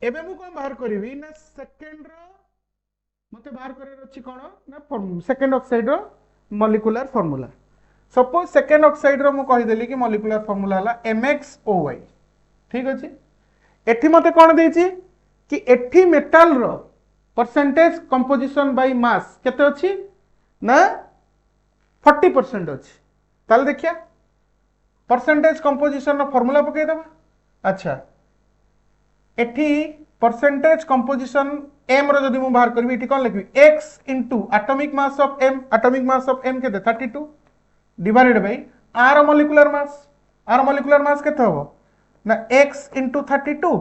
एबे मु कोन बाहर करबी ना सेकंड रो मते बाहर करे अछि कोन ना सेकंड ऑक्साइड रो molecular formula. Suppose second oxide रो मु कहि देली कि मॉलिक्यूलर फार्मूला हला MXOY ठीक अछि। एठी मते कोन देछि कि एठी मेटल रो परसेंटेज कंपोजिशन बाय मास केते अछि ना 40% अछि ताल देखिया परसेंटेज कंपोजिशन रो फार्मूला पके दबा। अच्छा एठी परसेंटेज कंपोजिशन m रो जदि मु बाहर करबी एठी कोन लिखबी x * atomic mass of m केते 32 divided bye r molecular mass केते होबो ना x * 32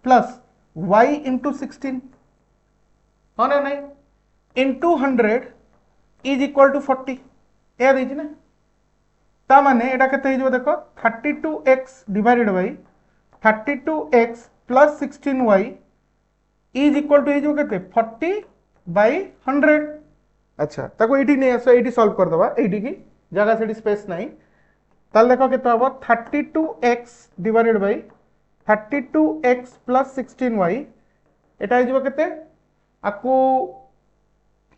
प्लस y * 16 हो ना नहीं into 100 is equal to 40 ए देछि ना ता माने एटा केते हिजो देखो 32x divided by 32x plus 16y is equal to हिजो केते 40/100। अच्छा ताको एठी नै आसो एठी सॉल्व कर दबा एठी की जगह सेठी स्पेस नाही ताल देखो केते होबो 32x divided by 32x plus 16y एटा हिजो केते आकु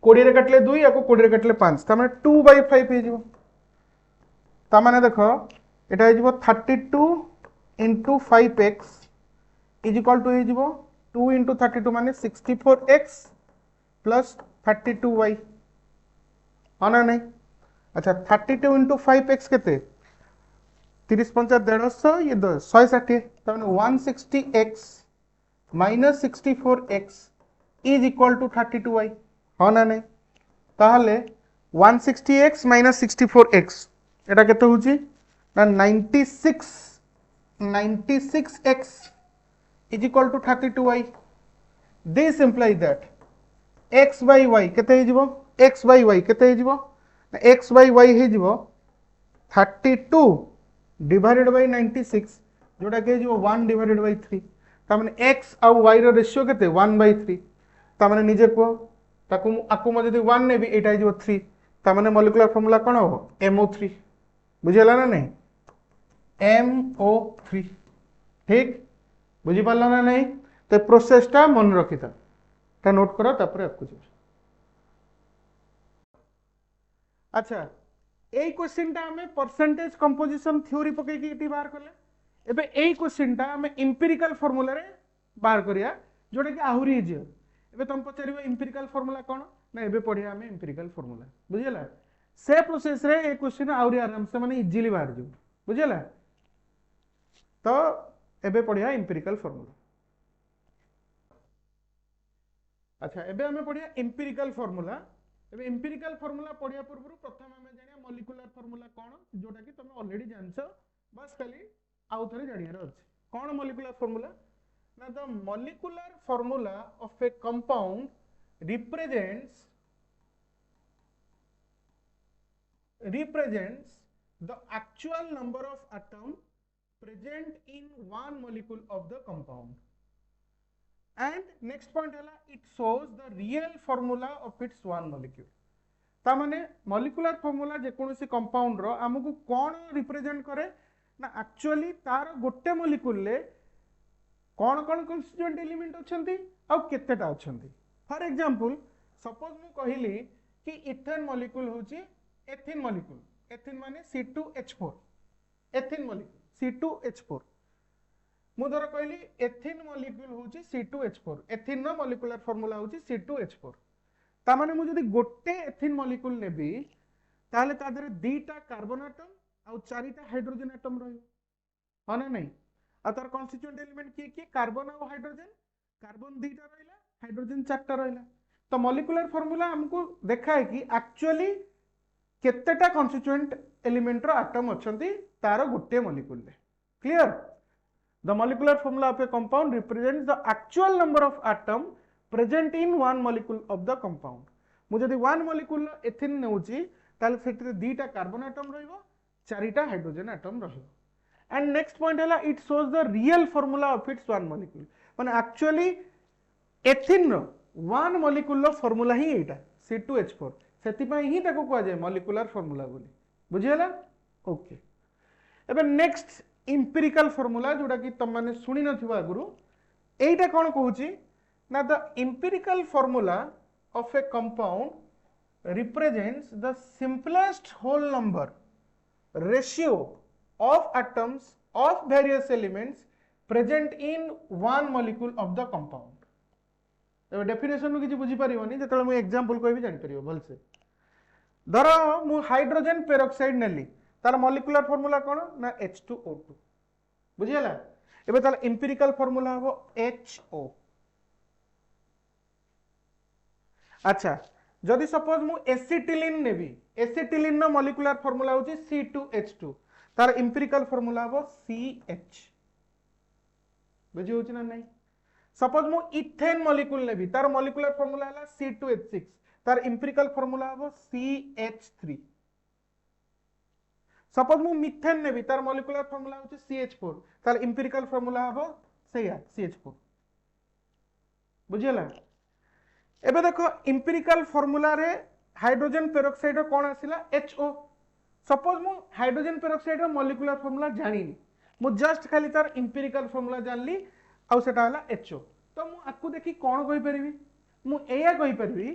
20 रे काटले 2 आकु 20 रे काटले 5 ता माने 2/5 हिजो ता माने देखो एटा हिजो 32 into 5x is equal to हिजो 2 into 32 माने 64x plus 32y होना नहीं। अच्छा 32 into 5x केते 30 5 150 ये 160 ता माने 160x minus 64x is equal to 32y होना नहीं ताहले 160x minus 64x एटा केते होची ना 96x is equal to 32y this implies that x by y केते हे जिवो x by y केते हे जिवो x by y हे जिवो 32 डिवाइडेड बाय 96 जोटा के जिवो 1 डिवाइडेड बाय 3 ता माने x आउ y रो रेशियो केते 1 by 3 ता माने निजे को ताकू आकू म जदी 1 नेबी एटा जिवो 3 ता माने मॉलिक्यूलर फार्मूला कोन हो MO3 बुझियला ना नहीं MO3 ठीक बुझी पारला ना नहीं तो प्रोसेस टा मन रखिता ता नोट करो तापर आपको जी अच्छा एई क्वेश्चन टा हमें परसेंटेज कंपोजिशन थ्योरी पके की इटी बाहर करले एबे एई क्वेश्चन टा हमें एम्पिरिकल फार्मूला रे बाहर करिया जोटा कि आहुरी इजी एबे तुम पचारिबो एम्पिरिकल फार्मूला कोन ना एबे पढिया हमें एम्पिरिकल फार्मूला बुझियला से प्रोसेस रे ए क्वेश्चन आहुरी आराम से माने इजीली बाहर जो बुझियला तो एबे पढिया एम्पिरिकल फार्मूला अच्छा एबे हमें पढ़िया एम्पिरिकल फार्मूला एबे एम्पिरिकल फार्मूला पढ़िया पूर्व प्रथम हमें जानिया मॉलिक्यूलर फार्मूला कोन जोटा कि तुम ऑलरेडी जानछो बस खाली आउ थरे जानियार अछि कोन मॉलिक्यूलर फार्मूला ना the molecular formula of a compound represents the actual number of atom present in one molecule of the compound and next point है it shows the real formula of its one molecule ता माने molecular formula जे कोनोसी compound रो हमकु कोन represent करे ना actually तार गोटे molecule ले कोन कोन कन्स्टिट्यूएंट एलिमेंट अछंती आ केतेटा अछंती फॉर एग्जांपल सपोज मु कहिली कि इथेन मॉलिक्यूल होची एथिन मॉलिक्यूल एथिन माने C2H4 एथिन मॉलिक्यूल C2H4 मु धर कहली एथिन मॉलिक्यूल होची C2H4 ethyne no molecular formula होची C2H4 ता माने मु जदी गोटे एथिन मॉलिक्यूल नेबी ताले ता देरे दीटा कार्बन एटम आ चारिटा हाइड्रोजन एटम रहियो हां ना नहीं आ तार कन्स्टिट्यूएंट एलिमेंट की कार्बन और हाइड्रोजन कार्बन दीटा रहिला हाइड्रोजन चारटा रहिला तो मॉलिक्यूलर फार्मूला हमको देखा है कि एक्चुअली केतेटा कन्स्टिट्यूएंट एलिमेंट रो एटम अछंती तार गोटे मॉलिक्यूल ले clear the molecular formula of a compound represents the actual number of atom present in one molecule of the compound मु जदी वन मॉलिक्यूल एथिन नेउची ताले सेटरे दीटा कार्बन एटम रहिबो चारिटा हाइड्रोजन एटम रहिबो and next point हैला it shows the real formula of its one molecule माने actually ethyne रो one molecule रो formula ही एटा C2H4 सेति पई ही ताको को जाय मॉलिक्यूलर फार्मूला बोली बुझियला ओके एबे नेक्स्ट एम्पिरिकल फार्मूला जोडा कि तुम माने सुनि नथिबा गुरु एटा कोन कहूची ना the empirical formula of a compound represents the simplest whole number ratio of atoms of various elements present in one molecule of the compound तो डेफिनेशन किछि बुझी परियोनी जेतले मु एग्जांपल कहबी जानि परियो भल से धरो मु हाइड्रोजन पेरोक्साइड नेली तार मॉलिक्यूलर फार्मूला कोन ना H2O2 बुझियला एबे तार एम्पिरिकल फार्मूला हो HO अच्छा जदि सपोज मु एसिटिलिन नेबी एसिटिलिन नो मॉलिक्यूलर फार्मूला होची C2H2 तार एम्पिरिकल फार्मूला हो CH बुझी होची ना नहीं सपोज मु इथेन मॉलिक्यूल नेबी तार मॉलिक्यूलर फार्मूला हला C2H6 तार एम्पिरिकल फार्मूला हो CH3 सपोज मु मिथेन नेबी तार मॉलिक्यूलर फार्मूला होची CH4 तार एम्पिरिकल फार्मूला हो सेया CH4 बुझियला एबे देखो एम्पिरिकल फार्मूला रे हाइड्रोजन पेरोक्साइड रो कोन आसिला HO सपोज मु हाइड्रोजन पेरोक्साइड रो मॉलिक्यूलर फार्मूला जानिनी मु जस्ट खाली तार एम्पिरिकल फार्मूला जानली आ सेटा हला HO तो मु आकु देखि कोन कहि परिबी मु एया कहि परिबी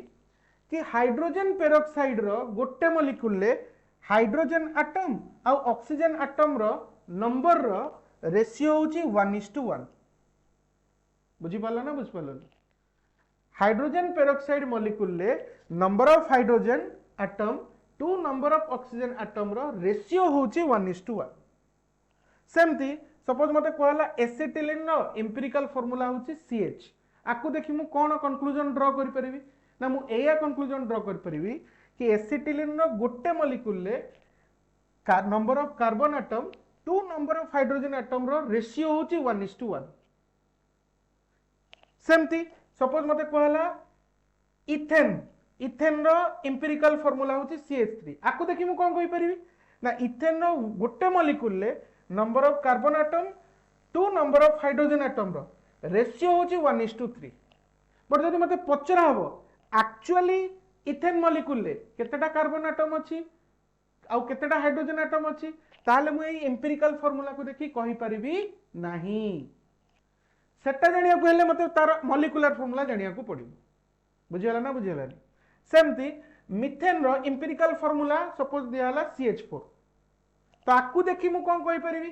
कि हाइड्रोजन पेरोक्साइड रो गोटे मॉलिक्यूल ले हाइड्रोजन एटम आ ऑक्सीजन एटम रो नंबर रो रेशियो होची 1:1 बुझी पाला ना बुझ पालो हाइड्रोजन पेरोक्साइड मॉलिक्यूल ले number of hydrogen atom to number of oxygen atom रो रेशियो होची 1:1 सेमती सपोज मते कहला एसिटिलिन रो एम्पिरिकल फार्मूला होची CH आकु देखि मु कोन कंक्लूजन ड्रॉ करि परिबी ना मु एया कंक्लूजन ड्रॉ करि परिबी कि एसिटिलिन रो गोटे मॉलिक्यूल ले number of carbon atom to number of hydrogen atom रो रेशियो होची 1:1 सेमती सपोज मते कहला इथेन इथेन रो एम्पिरिकल फार्मूला होची CH3 आकु देखि मु कोन कहि परिबी ना इथेन रो गोटे मॉलिक्यूल ले number of carbon atom to number of hydrogen atom रो रेशियो होची 1:3 बट जदि मते पचरा हबो एक्चुअली इथेन मॉलिक्यूल ले केतेटा कार्बन एटम अछि आउ केतेटा हाइड्रोजन एटम अछि ताले मु एई एम्पिरिकल फार्मूला को देखि कहि परिबी नाही सेटा जानिया को हेले मते तार मॉलिक्यूलर फार्मूला जानिया को पड़िबो बुझियला ना बुझियला सेमती मिथेन रो एम्पिरिकल फार्मूला सपोज दियाला CH4 तो आकु देखि मु कोन कहि परिबी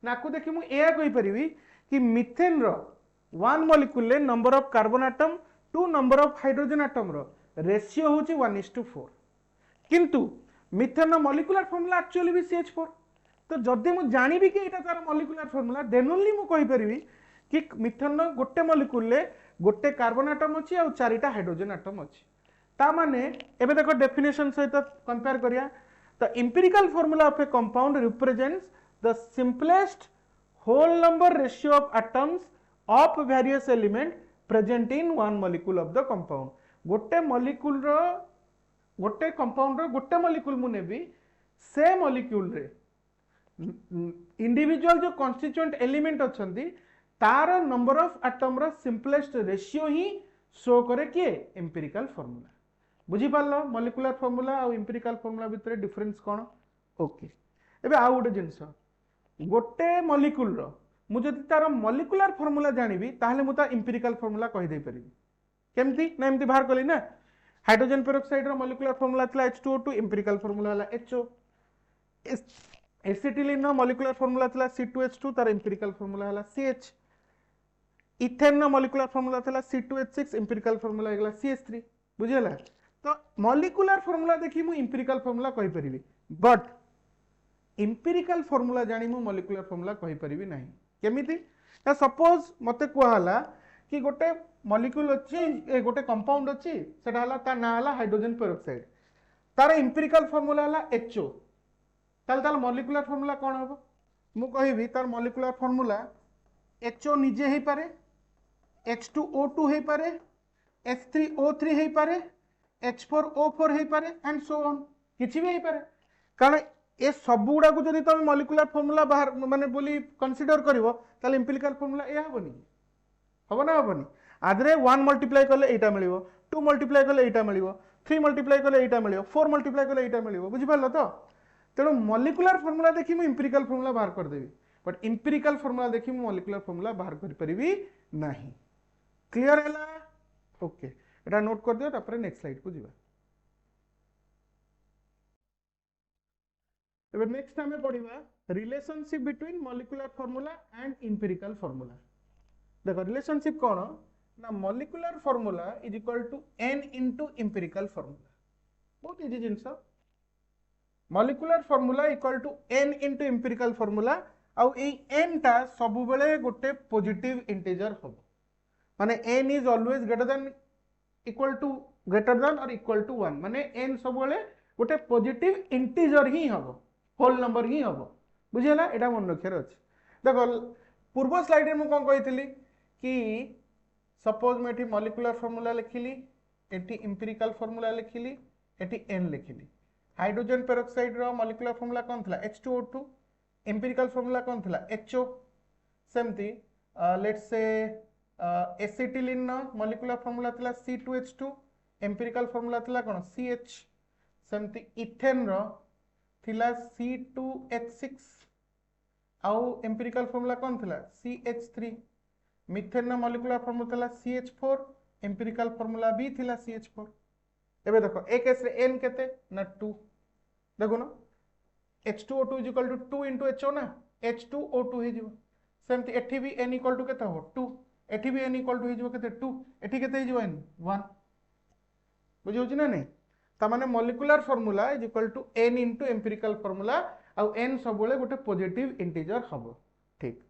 ना आकु देखि मु एया कहि परिबी कि मिथेन रो वन मॉलिक्यूल ले number of carbon atom to number of hydrogen atom रो रेशियो होची 1:4 किंतु मिथेन रो मॉलिक्यूलर फार्मूला एक्चुअली भी CH4 तो जदि मु जानिबी कि एटा तार मॉलिक्यूलर फार्मूला देन ओनली मु कहि परिबी कि मिथेन रो गोटे मॉलिक्यूल ले गोटे कार्बन एटम अछि और चारिटा हाइड्रोजन एटम अछि ता माने एबे देखो डेफिनेशन सहित कंपेयर करिया the empirical formula of a compound represents the simplest whole number ratio of atoms of various element present in one molecule of the compound गोटे molecule रो गोटे compound रो गोटे molecule मु नेबी से molecule रे individual जो constituent element अछंती तार number of atom रो simplest ratio ही शो करे कि empirical formula बुझी पारलो मॉलिक्यूलर फार्मूला और एम्पिरिकल फार्मूला भितर डिफरेंस कोन ओके एबे आ गोटे जिंस गोटे मॉलिक्यूल रो मु जदि तार मॉलिक्यूलर फार्मूला जानिबी ताहले मु ता एम्पिरिकल फार्मूला कहि दे परिबी केमती ना एमती बाहर कली ना हाइड्रोजन पेरोक्साइड रो मॉलिक्यूलर फार्मूला थला H2O2 एम्पिरिकल फार्मूला हला HO एसिटिलिन रो मॉलिक्यूलर फार्मूला थला C2H2 तार एम्पिरिकल फार्मूला हला CH इथेन रो मॉलिक्यूलर फार्मूला थला C2H6 एम्पिरिकल फार्मूला हला CH3 बुझियला तो मॉलिक्यूलर फार्मूला देखि मु एम्पिरिकल फार्मूला कहि परिबी बट एम्पिरिकल फार्मूला जानि मु मॉलिक्यूलर फार्मूला कहि परिबी नाही केमिति ना सपोज मते कोहाला कि गोटे मॉलिक्यूल अछि गोटे कंपाउंड अछि सेटा हला ता ना हला हाइड्रोजन पेरोक्साइड तार एम्पिरिकल फार्मूला हला HO ताल मॉलिक्यूलर फार्मूला कोन हबो मु कहिबी तार मॉलिक्यूलर फार्मूला HO निजे हे पारे H2O2 हे पारे H3O3 हे पारे H4O4 हे पारे एंड सो ऑन किछि भी हे पारे कारण ए सब गुडा को जदि तुम मॉलिक्यूलर फार्मूला बाहर माने बोली कंसीडर करिवो ताले एम्पिरिकल फार्मूला ए हबनी हबो ना हबनी आदरे 1 मल्टीप्लाई करले एटा मिलिवो 2 मल्टीप्लाई करले एटा मिलिवो 3 मल्टीप्लाई करले एटा मिलिवो 4 मल्टीप्लाई करले एटा मिलिवो बुझि पारलो तो तेणु मॉलिक्यूलर फार्मूला देखि मु एम्पिरिकल फार्मूला बाहर कर देबी बट एम्पिरिकल फार्मूला देखि मु मॉलिक्यूलर फार्मूला बाहर कर परिबी नाही क्लियर हैला ओके एटा नोट कर दियो तापर नेक्स्ट स्लाइड को जीवा एबे नेक्स्ट हमें पढ़िबा relationship between molecular formula and empirical formula देखो रिलेशनशिप कोन ना molecular formula is equal to n into empirical formula बहुत इजी जिंस molecular formula equal to n into empirical formula आउ ए n टा सब बेले गोटे पॉजिटिव इंटीजर हो माने n is always greater than equal to greater than और इक्वल टू 1 माने n सब बेले गोटे पॉजिटिव इंटीजर ही हबो होल नंबर ही हबो बुझियला एटा मन रखियर अछि देखो पूर्व स्लाइड रे मु कोन कहितली कि सपोज मैं एठी मॉलिक्यूलर फार्मूला लिखिली एठी एम्पिरिकल फार्मूला लिखिली एठी n लिखिली हाइड्रोजन पेरोक्साइड रो मॉलिक्यूलर फार्मूला कोन थला H2O2 एम्पिरिकल फार्मूला कोन थला HO सेमती let's say acetylene no molecular formula थला C2H2 एम्पिरिकल फार्मूला थला कोन CH सेमती इथेन रो थिला C2H6 आउ एम्पिरिकल फार्मूला कोन थला CH3 methane no molecular formula थला CH4 एम्पिरिकल फार्मूला भी थिला CH4 एबे देखो एक केस रे n केते ना 2 देखो ना H2O2 2 into HO ना H2O2 हे जिवो सेमती एठी भी n इक्वल टू केते हो 2 एठी भी n इक्वल टू हे जिवो केते 2 एठी केते हे जिवो n 1 बुझियो छी ना नहीं ता माने molecular formula is equal to n into empirical formula आउ n सब बेले गोटे पॉजिटिव इंटीजर हबो ठीक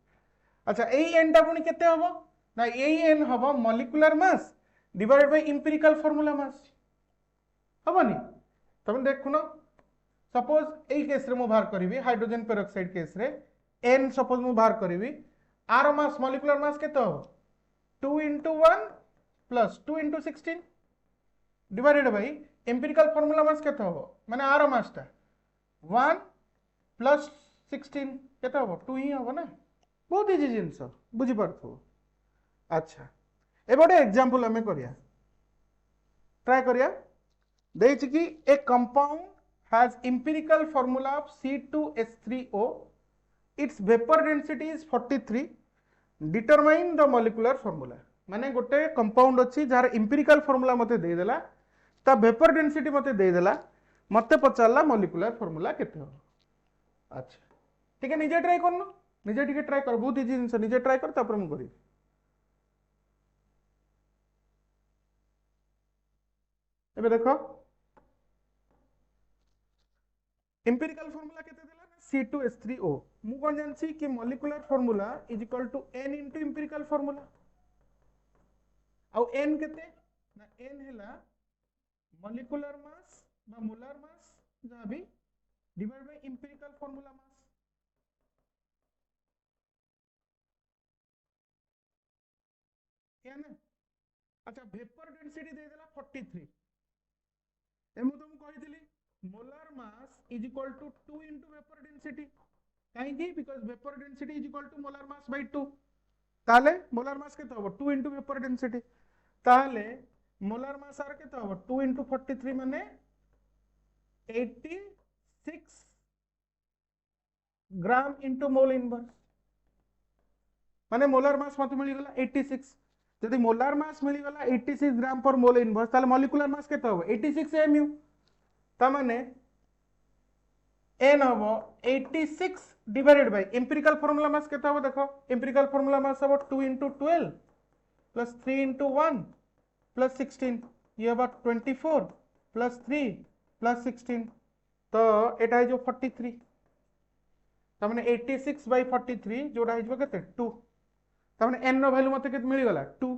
अच्छा एई n टा पुनी केते हबो ना एई n हबो molecular mass divided by empirical formula mass हबनी तमे देखुनो सपोज एई केस रे मु बाहर करबी हाइड्रोजन पेरोक्साइड केस रे n सपोज मु बाहर करबी आर मास मॉलिक्यूलर मास केते हबो 2 into 1 plus 2 into 16 divided by empirical formula mass केते हो माने आर मास टा 1 plus 16 केते हो 2 ही हो ना बहुत इजी जिंस बुझी पड़थो अच्छा ए बडे एग्जांपल हमें करिया ट्राई करिया देछि कि a compound has empirical formula of C2H3O its vapor density is 43 determine the molecular formula माने गोटे कंपाउंड अच्छी जार इंपिरिकल फॉर्मूला मते दे देला ता वेपर डेंसिटी मते दे देला मते पचारला मॉलिक्यूलर फॉर्मूला केते हो अच्छा ठीक है निजे ट्राई करनो निजे ठीक ट्राई कर बहुत इजी जिंस निजे ट्राई कर तापर हम करी एबे देखो इंपिरिकल फॉर्मूला केते देला C2H3O मु कोन जानसी कि molecular formula is equal to n into empirical formula आउ n केते ना n हैला मॉलिक्यूलर मास बा मोलर मास जहाँ भी divide by empirical formula mass n अच्छा वेपर डेंसिटी दे देला 43 एमु तुम कहितली molar mass is equal to 2 into vapour density काहे कि because vapour density is equal to molar mass by 2 ताले मोलर मास केते होबो 2 into वेपर डेंसिटी ताले मोलर मास आर केते होबो 2 into 43 माने 86 ग्राम into मोल इनवर्स माने मोलर मास मते मिली गला 86 यदि मोलर मास मिली गला 86 ग्राम पर मोल इनवर्स ताले मॉलिक्यूलर मास केते होबो 86 mu ता माने n होबो 86 डिवाइडेड बाय एम्पिरिकल फार्मूला मास केते होबो देखो एम्पिरिकल फार्मूला मास होबो 2 into 12 plus 3 into 1 plus 16 ये होबो 24 plus 3 plus 16 तो एटा है जो 43 ता माने 86 by 43 जोडा हिजबो केते 2 ता माने n रो वैल्यू मते केते मिली गला 2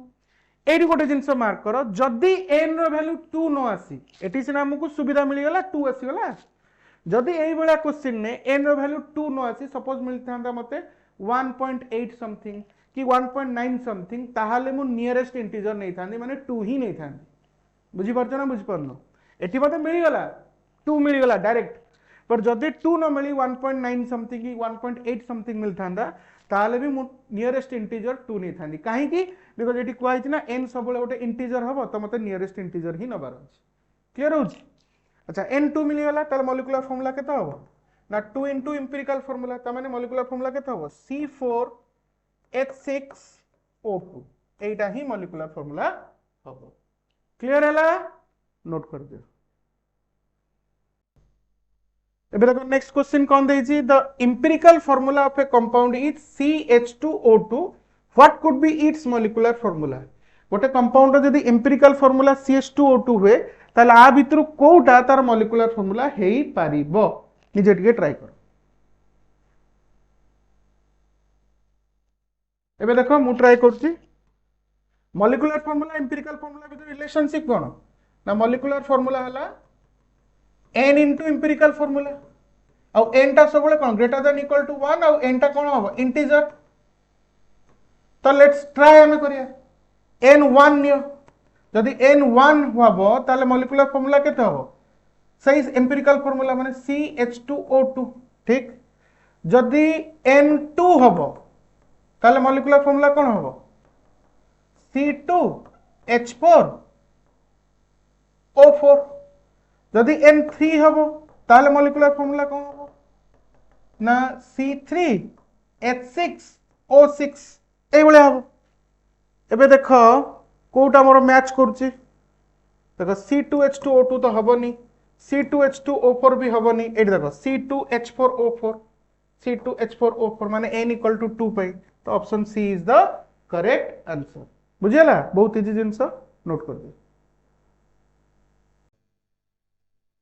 एडी गोटे जिंस मार्क करो जदी n रो वैल्यू 2 न आसी एटी सिना हमकु सुविधा मिली गला 2 आसी गला जदी एई बेला क्वेश्चन ने n रो वैल्यू 2 न आसी सपोज मिलथांदा मते 1.8 समथिंग कि 1.9 समथिंग ताहाले मु नियरेस्ट इंटीजर नै थांदी माने 2 ही नै थांदी बुझी परछ ना बुझी परनो एटी मते मिली गला 2 मिली गला डायरेक्ट पर जदी 2 न मिली 1.9 समथिंग कि 1.8 समथिंग मिलथांदा ताहाले भी मु नियरेस्ट इंटीजर 2 नै थांदी काहे कि बिकॉज़ एटी कोइ छि ना n सबले गोटे इंटीजर हबो त मते नियरेस्ट इंटीजर ही नबार अछि क्लियर होछि अच्छा n2 मिली गला ताले मॉलिक्यूलर फार्मूला केता हबो ना 2 into इंपिरिकल फार्मूला त माने मॉलिक्यूलर फार्मूला केता हबो C4H6O2 एटा ही मॉलिक्यूलर फार्मूला हबो क्लियर हैला नोट कर दियो एबे देखो नेक्स्ट क्वेश्चन कोन देछि the empirical formula of a compound is CH2O2 what could be its molecular formula गोटे कंपाउंड जदी इंपिरिकल फार्मूला CH2O2 हुए ताले आ भितर कोटा तार मॉलिक्यूलर फार्मूला हेई पारिबो निजे टिके ट्राई करो एबे देखो मु ट्राई करछि मॉलिक्यूलर फार्मूला इंपिरिकल फार्मूला भितर रिलेशनशिप कोन ना मॉलिक्यूलर फार्मूला हला n into empirical formula और n टा सबले कोन ग्रेटर देन इक्वल टू 1 और n टा कोन होबो इंटीजर तो लेट्स ट्राई हमें करिया n1 नियो जदि n1 होबो ताले मॉलिक्यूलर फार्मूला केते होबो सही एम्पिरिकल फार्मूला माने CH2O2 ठीक जदि n2 होबो ताले मॉलिक्यूलर फार्मूला कोन होबो C2H4O4 जदि n3 हबो ताले मॉलिक्यूलर फार्मूला कोन हबो ना C3H6O6 ए बळे हबो एबे देखो कोटा मोर मैच करछि देखो C2H2O2 तो हबोनी C2H2O4 भी हबोनी एडी देखो C2H4O4 C2H4O4 माने n इक्वल टू 2 पाई तो option C is the correct answer बुझियला बहुत इजी जिंस नोट कर दे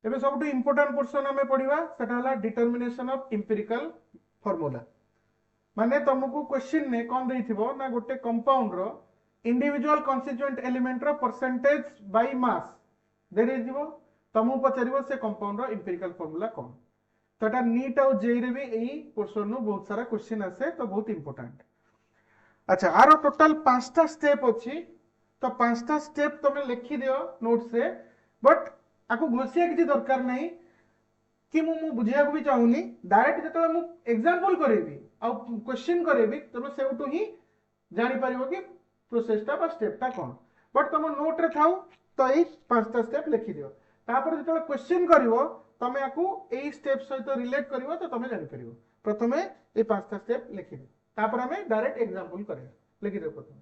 एबे सबटू इंपोर्टेंट पोर्शन हमें पढिबा सेटा हला डिटरमिनेशन ऑफ इंपिरिकल फार्मूला माने तुमको क्वेश्चन ने कोन देइथिबो ना गोटे कंपाउंड रो इंडिविजुअल कॉन्स्टिट्यूएंट एलिमेंट रो परसेंटेज बाय मास दे देइथिबो तुमको पचारिबो से कंपाउंड रो इंपिरिकल फार्मूला कोन तोटा नीट और जेई रे भी एई पोर्शन नो बहुत सारा क्वेश्चन आसे तो बहुत इंपोर्टेंट अच्छा आरो टोटल 5टा स्टेप अच्छी तो 5टा स्टेप तुम्हें लिखी दियो नोट्स रे बट आपको घोषिया किसी दरकार नहीं कि मु बुझिया भी चाहूनी डायरेक्ट जो मु एग्जांपल करेबी आ क्वेश्चन करेबी तुम सेउटू ही जानी परिबो कि प्रोसेसटा बा स्टेपटा कोन बट तुम नोट रे थाउ तो एई 5टा स्टेप लिखि दियो तापर जो क्वेश्चन करिवो तमे आकु एई स्टेप सहित रिलेट करिवो तो तमे जानि परिबो प्रथमे ए 5टा स्टेप लिखि दियो तापर हमें डायरेक्ट एग्जांपल करे लिखि दियो प्रथमे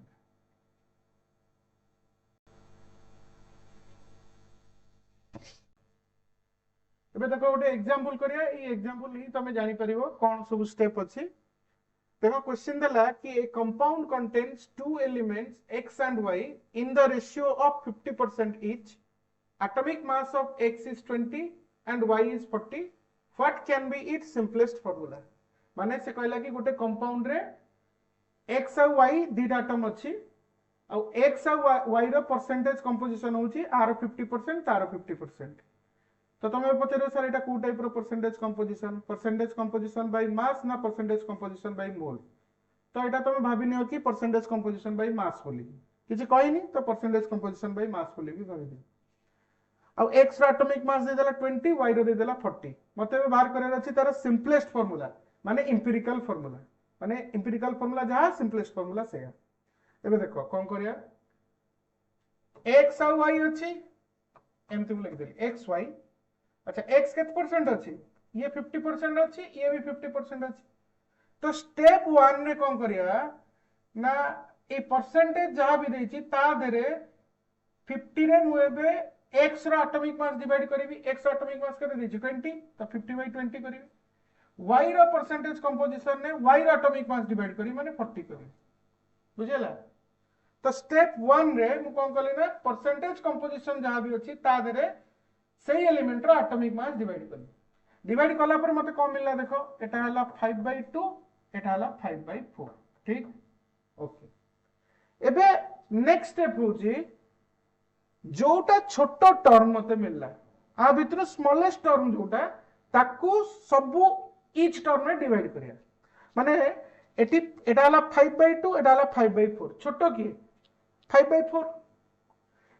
एबे देखो गोटे एग्जांपल करिया ई एग्जांपल ही तमे जानि परिबो कोन सब स्टेप अछि देखो क्वेश्चन देला कि a compound contains two elements x and y in the ratio of 50% each atomic mass of x is 20 and y is 40 what can be its simplest formula माने से कहला कि गोटे कंपाउंड रे x और y दीटा एटम अछि और x और y रो परसेंटेज कंपोजिशन होछि आर 50% तार 50% तो तुम्हें पचारो सर एटा को टाइप रो परसेंटेज कंपोजिशन बाय मास ना परसेंटेज कंपोजिशन बाय मोल तो एटा तुम भाबी नियो कि परसेंटेज कंपोजिशन बाय मास बोली किछि कहनी तो परसेंटेज कंपोजिशन बाय मास बोली भी भाबी दियो अब x रो एटॉमिक मास दे देला 20 y रो दे देला 40 मते बाहर करे अछि तार सिंपलेस्ट फार्मूला माने एम्पिरिकल फार्मूला जहा सिंपलेस्ट फार्मूला से एबे देखो कोन करिया x और y अछि एमति लिख देली x y अच्छा x केत परसेंट अछि ये 50% अछि ये भी 50% अछि तो स्टेप 1 रे कोन करिया ना ए परसेंटेज जहा भी देछि ता देरे 50 रे मुएबे x रो एटॉमिक मास डिवाइड करिवि x रो एटॉमिक मास करे देछि 20 तो 50/20 करिवि y रो परसेंटेज कंपोजिशन ने y रो एटॉमिक मास डिवाइड करी माने 40 करी बुझेला तो स्टेप 1 रे मु कोन कली ना परसेंटेज कंपोजिशन जहा भी अछि ता देरे सेही एलिमेंट रो एटॉमिक मास डिवाइड कला पर मते कोन मिलला देखो एटा हला 5/2 एटा हला 5/4 ठीक ओके एबे नेक्स्ट स्टेप होजी जोटा छोटो टर्म मते मिलला आ भितर स्मॉलेस्ट टर्म जोटा ताकू सबु ईच टर्म में डिवाइड करिया माने एटी एटा हला 5/2 एटा हला 5/4 छोटो की 5/4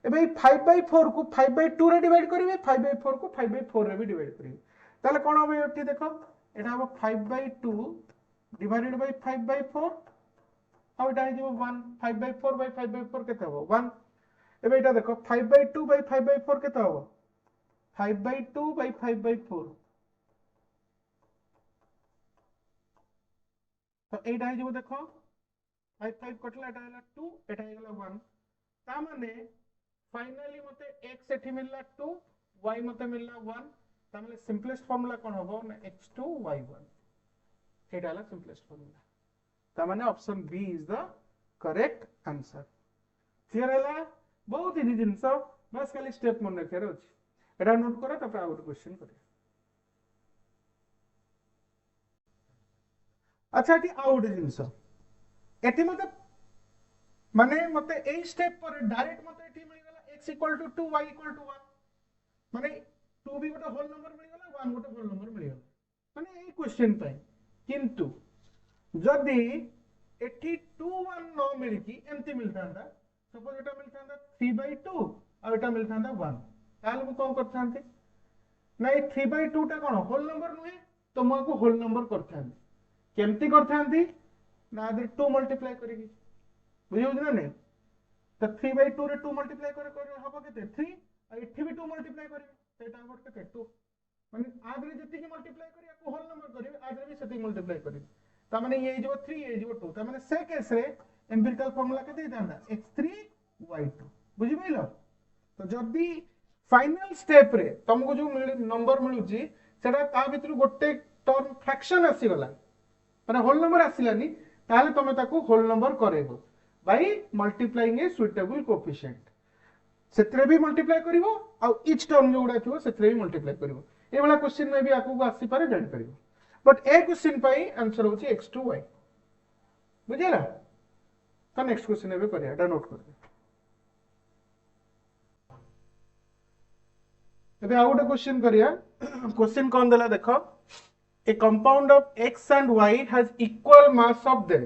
एबे 5/4 को 5/2 रे डिवाइड करिवे 5/4 को 5/4 रे भी डिवाइड करिवे ताले कोन होबे एटी देखो एटा हो 5/2 डिवाइडेड बाय 5/4 आ एटा हे जो 1 5/4 बाय 5/4 केते हो 1 एबे एटा देखो 5/2 बाय 5/4 केते हो 5/2 बाय 5/4 तो एटा हे जो देखो 5 कटला एटा हला 2 एटा हे गला 1 ता माने फाइनली मते x एठी मिलला 2 y मते मिलला 1 ता माने सिंपलेस्ट फार्मूला कोन होबो ना x2 y1 एटा हला सिंपलेस्ट फार्मूला ता माने option B is the correct answer clear हला बहुत इजी जिंस बस खाली स्टेप मन रखे अछि एटा नोट करो त आउट क्वेश्चन करिया अच्छा एटी आउट जिंस एटी मते माने मते ए स्टेप पर डायरेक्ट मते एटी मिल गला x = 2 y = 1 माने 2 भी गोटे होल नंबर मिल गला 1 गोटे होल नंबर मिल गला माने ए क्वेश्चन पय किंतु जदी एटी 2 1 न मिल की एमती मिलतांदा सपोज एटा मिलतांदा 3/2 और एटा मिलतांदा 1 ताले मु कोन करथांती ना 3/2 टा कोन होल नंबर नुहे तो मु को होल नंबर करथांती केमती करथांती ना आदि 2 मल्टीप्लाई करेगी बुझियो ना नहीं तो 3/2 रे 2 मल्टीप्लाई करे हबो केते 3 आ एठी भी 2 मल्टीप्लाई करिवे सेटा हबो केते 2 माने आदि जति की मल्टीप्लाई करिया को होल नंबर करिवे आदि भी सेति मल्टीप्लाई करिवे ता माने ये जो 3 ये जो 2 ता माने से केस रे एम्पिरिकल फार्मूला केते दांदा x3 y2 बुझि भइलो तो जदी फाइनल स्टेप रे तुमको जो नंबर मिलु जी सेटा ता भितर गोटे टर्म फ्रैक्शन आसी गला माने होल नंबर आसिलानी ताले तमे ताको होल नंबर करेबो by multiplying a suitable coefficient सेतरे भी मल्टीप्लाई करिवो आ ईच टर्म जोडा थिवो सेतरे भी मल्टीप्लाई करिवो ए वाला क्वेश्चन में भी आकु आसी पारे जानि करिवो बट ए क्वेश्चन पई आंसर होची x2 y बुझिला तो नेक्स्ट क्वेश्चन एबे करिया एटा नोट कर एबे आ गोटे क्वेश्चन करिया क्वेश्चन कोन देला देखो a compound of x and y has equal mass of them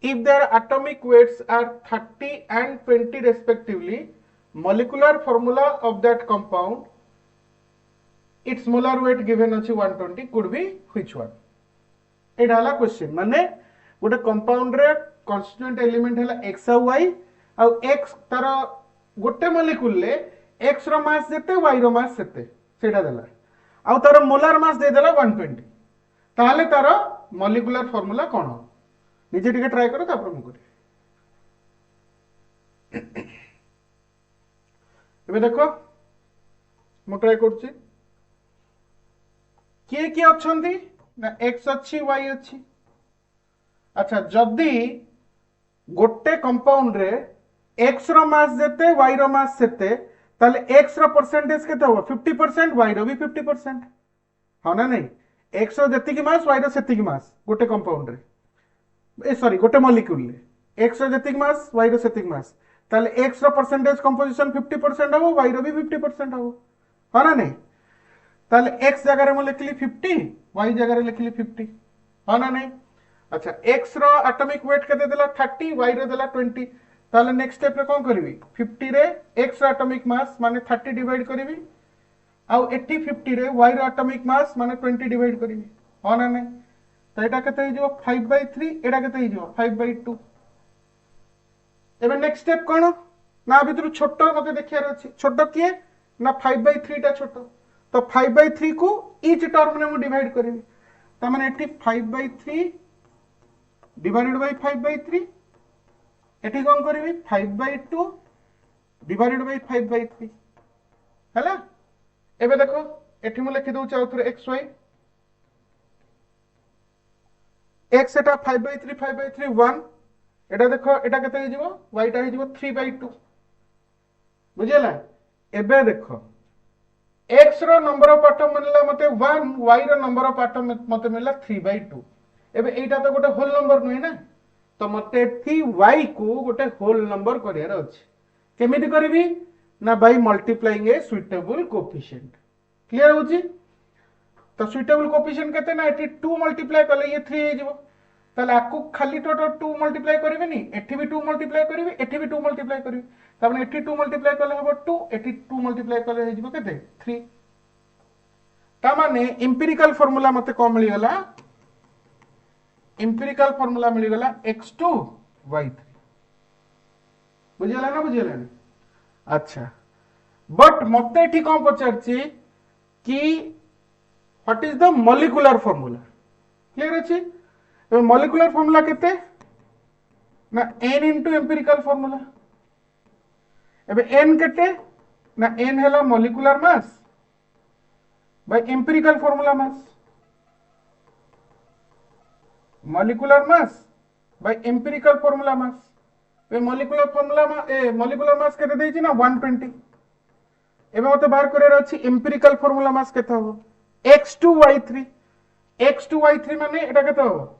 if their atomic weights are 30 and 20 respectively, molecular formula of that compound, its molar weight given अछि 120, could be which one? एटा हला question माने गोटे compound रे constituent element हला x और y और x तार गोटे मॉलिक्यूल ले x रो मास जेते y रो मास सेते सेटा देला आ तार मोलार मास दे देला 120 ताहले तार मॉलिक्यूलर फार्मूला कोन हो निजे टिके ट्राई करो तापर मु करी एबे देखो मु ट्राई करछि किए अछंती ना x अच्छी y अच्छी अच्छा जदि गोटे कंपाउंड रे x रो मास देते y रो मास सेते ताले x रो परसेंटेज केते हो 50% y रो भी 50% हो ना नहीं x रो जति की मास y रो सेति की मास गोटे कंपाउंड रे सॉरी गोटे मॉलिक्यूल रे x रो जति की मास y रो सेति की मास ताले x रो परसेंटेज कंपोजिशन 50% हो y रो भी 50% हो ना नहीं ताले x जगह रे मु लिखली 50 y जगह रे लिखली 50 हो ना नहीं अच्छा x रो एटॉमिक वेट केते देला 30 y रो देला 20 ताले नेक्स्ट स्टेप रे कोन करबी 50 रे x रो एटॉमिक मास माने 30 डिवाइड करबी आ 80 50 रे y रो एटॉमिक मास माने 20 डिवाइड करबी हो ना नहीं तो एटा केते हो जो 5/3 एटा केते हो जो 5/2 एबे नेक्स्ट स्टेप कोन ना भीतर छोटो मते देखियार अछि छोटो किए ना 5/3 टा छोटो तो 5/3 को ईच टर्म में मु डिवाइड करिवि त माने एठी 5/3 डिवाइडेड बाय 5/3 एठी कोन करिवि 5/2 डिवाइडेड बाय 5/3 हला एबे देखो एठी मु लिखि दउ चाउथरे xy x एटा 5/3 1 एटा देखो एटा केते हो जिवो y टा हो जिवो 3/2 बुझिला एबे देखो x रो नंबर ऑफ एटम मिलला मते 1 y रो नंबर ऑफ एटम मते मिलला 3/2 एबे एटा तो गोटे होल नंबर नुई ना तो मते थी y को गोटे होल नंबर करियार अछि केमिति करबी ना by multiplying a suitable coefficient clear होजी तो सुइटेबल कोएफिशिएंट केते ना एठी 2 मल्टीप्लाई करले ये 3 हे जिवो ताले आकु खाली टोटल 2 मल्टीप्लाई करबे नी एठी भी 2 मल्टीप्लाई करबे एठी भी 2 मल्टीप्लाई करबे ताबने एठी 2 मल्टीप्लाई करले हबो 2 एठी 2 मल्टीप्लाई करले हे जिवो केते 3 ता माने एम्पिरिकल फार्मूला मते को मिली गला एम्पिरिकल फार्मूला मिली गला x2 y3 बुझियला ना बुझियला अच्छा बट मते एठी कोन पचारची कि what is the molecular formula clear अछि तो मॉलिक्यूलर फार्मूला केते ना n इनटू एम्पिरिकल फार्मूला एबे n केते ना n हैला molecular mass by empirical formula mass molecular mass by empirical formula mass A molecular formula molecular mass केते देछि ना 120 एबे मते बाहर करे अछि एम्पिरिकल फार्मूला मास केते हो x2y3 माने एटा केते हो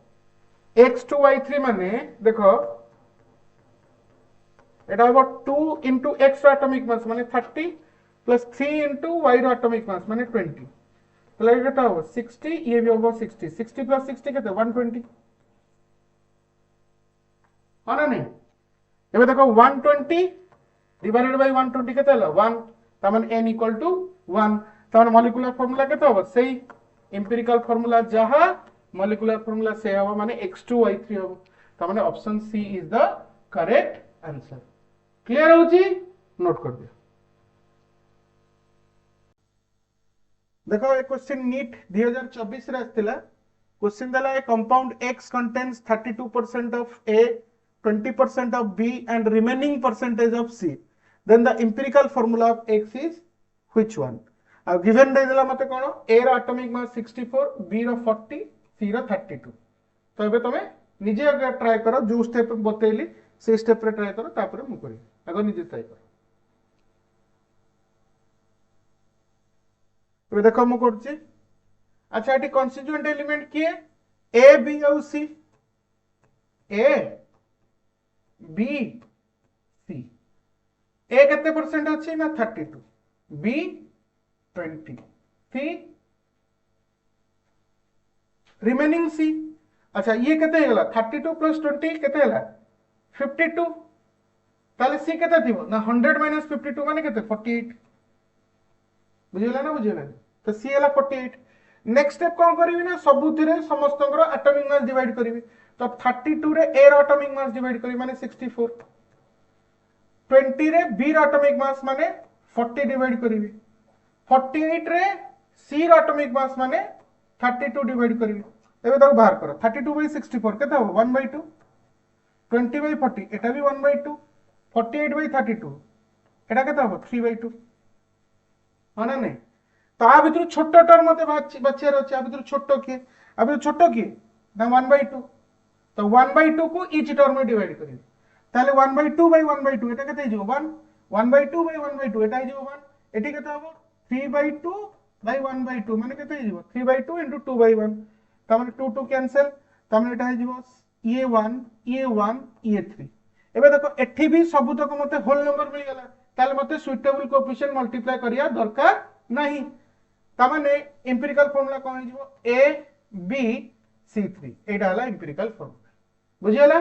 x2y3 माने देखो एटा हो 2 into x एटॉमिक मास माने 30 plus 3 into y atomic mass माने 20 तो ये केते हो 60 ये भी होगा 60 60 प्लस 60 केते 120 हां ना नहीं एबे देखो 120 डिवाइडेड बाय 120 केते हला 1 त माने n इक्वल टू 1 त माने मॉलिक्यूलर फार्मूला केते हो सेही एम्पिरिकल फार्मूला जहा मॉलिक्यूलर फार्मूला से हो माने x2y3 हो त माने option C is the correct answer clear हो जी नोट कर दियो देखो एक क्वेश्चन नीट 2024 रे आस्तिला क्वेश्चन दला ए compound x contains 32% of a 20% of b and remaining percentage of c then the empirical formula of x is which one given दे देला मते कोन a रो एटॉमिक मास 64 b रो 40 c रो 32 तो एबे तमे निजे अगर ट्राई करो जो स्टेप बतेली से स्टेप रे ट्राई करो तापर मु करी अगर निजे ट्राई करो एबे देखो मु करछि अच्छा एटी कॉन्स्टिट्यूएंट एलिमेंट किए a b और c a b c a केते परसेंट अछि ना 32 b 20 c रिमेनिंग c अच्छा ये केते हेला 32 प्लस 20 केते हेला 52 ताले सी केते थिबो ना 100 माइनस 52 माने केते 48 बुझिला ना बुझिला तो सी हेला 48 नेक्स्ट स्टेप कोन करबी ना सबुथिरे समस्तଙ୍କର एटॉमिक मास डिवाइड करबी तो 32 रे ए रो एटॉमिक मास डिवाइड करबी माने 64 20 रे बी रो एटॉमिक मास माने 40 डिवाइड करबी 48 रे सी रो एटॉमिक मास माने 32 डिवाइड करबी एबे ताको बाहर करो 32 by 64 केते हो 1/2 20 by 40 एटा भी 1/2 48 by 32 एटा केते हो 3/2 हां ना नहीं तो आ भितर छोट टर्म मते बच्चे रहचे आ भितर छोट के आ भितर छोट के ना 1/2 तो 1/2 को ईच टर्म में डिवाइड करिए ताले 1/2 by 1/2 एटा केते हिजो 1 1/2 by 1/2 एटा हिजो 1 एटी केते हो 3/2 by 1/2 माने केते हिजो 3/2 into 2/1 तामने 2 2 कैंसिल तामने एटा हिजो ये 1 ये 3 एबे देखो एठी भी सब तक मते होल नंबर मिल गेला ताले मते सुइटेबल कोएफिशिएंट मल्टीप्लाई करिया दरकार नहीं तामने एम्पिरिकल फार्मूला कोन हिजो a b c3 एटा हला एम्पिरिकल फार्मूला बुझियला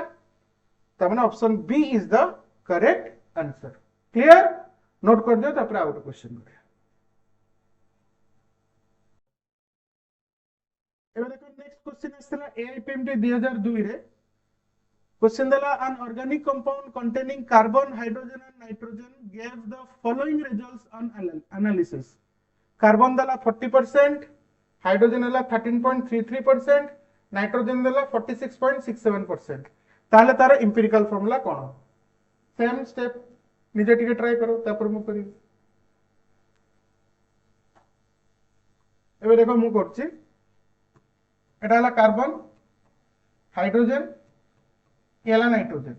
तामने option B is the correct answer clear note कर दियो तापर आउट क्वेश्चन करिया एबे देखो नेक्स्ट क्वेश्चन आस्तला एआईपीएमटी 2002 रे क्वेश्चन दला an organic compound containing carbon hydrogen and nitrogen gave the following results on analysis carbon दला 40% hydrogen दला 13.33% nitrogen दला 46.67% ताले तार एम्पिरिकल फार्मूला कोन सेम स्टेप निजे टिके ट्राई करो तापर मु करी एबे देखो मु करछि एटा हला कार्बन हाइड्रोजन एला नाइट्रोजन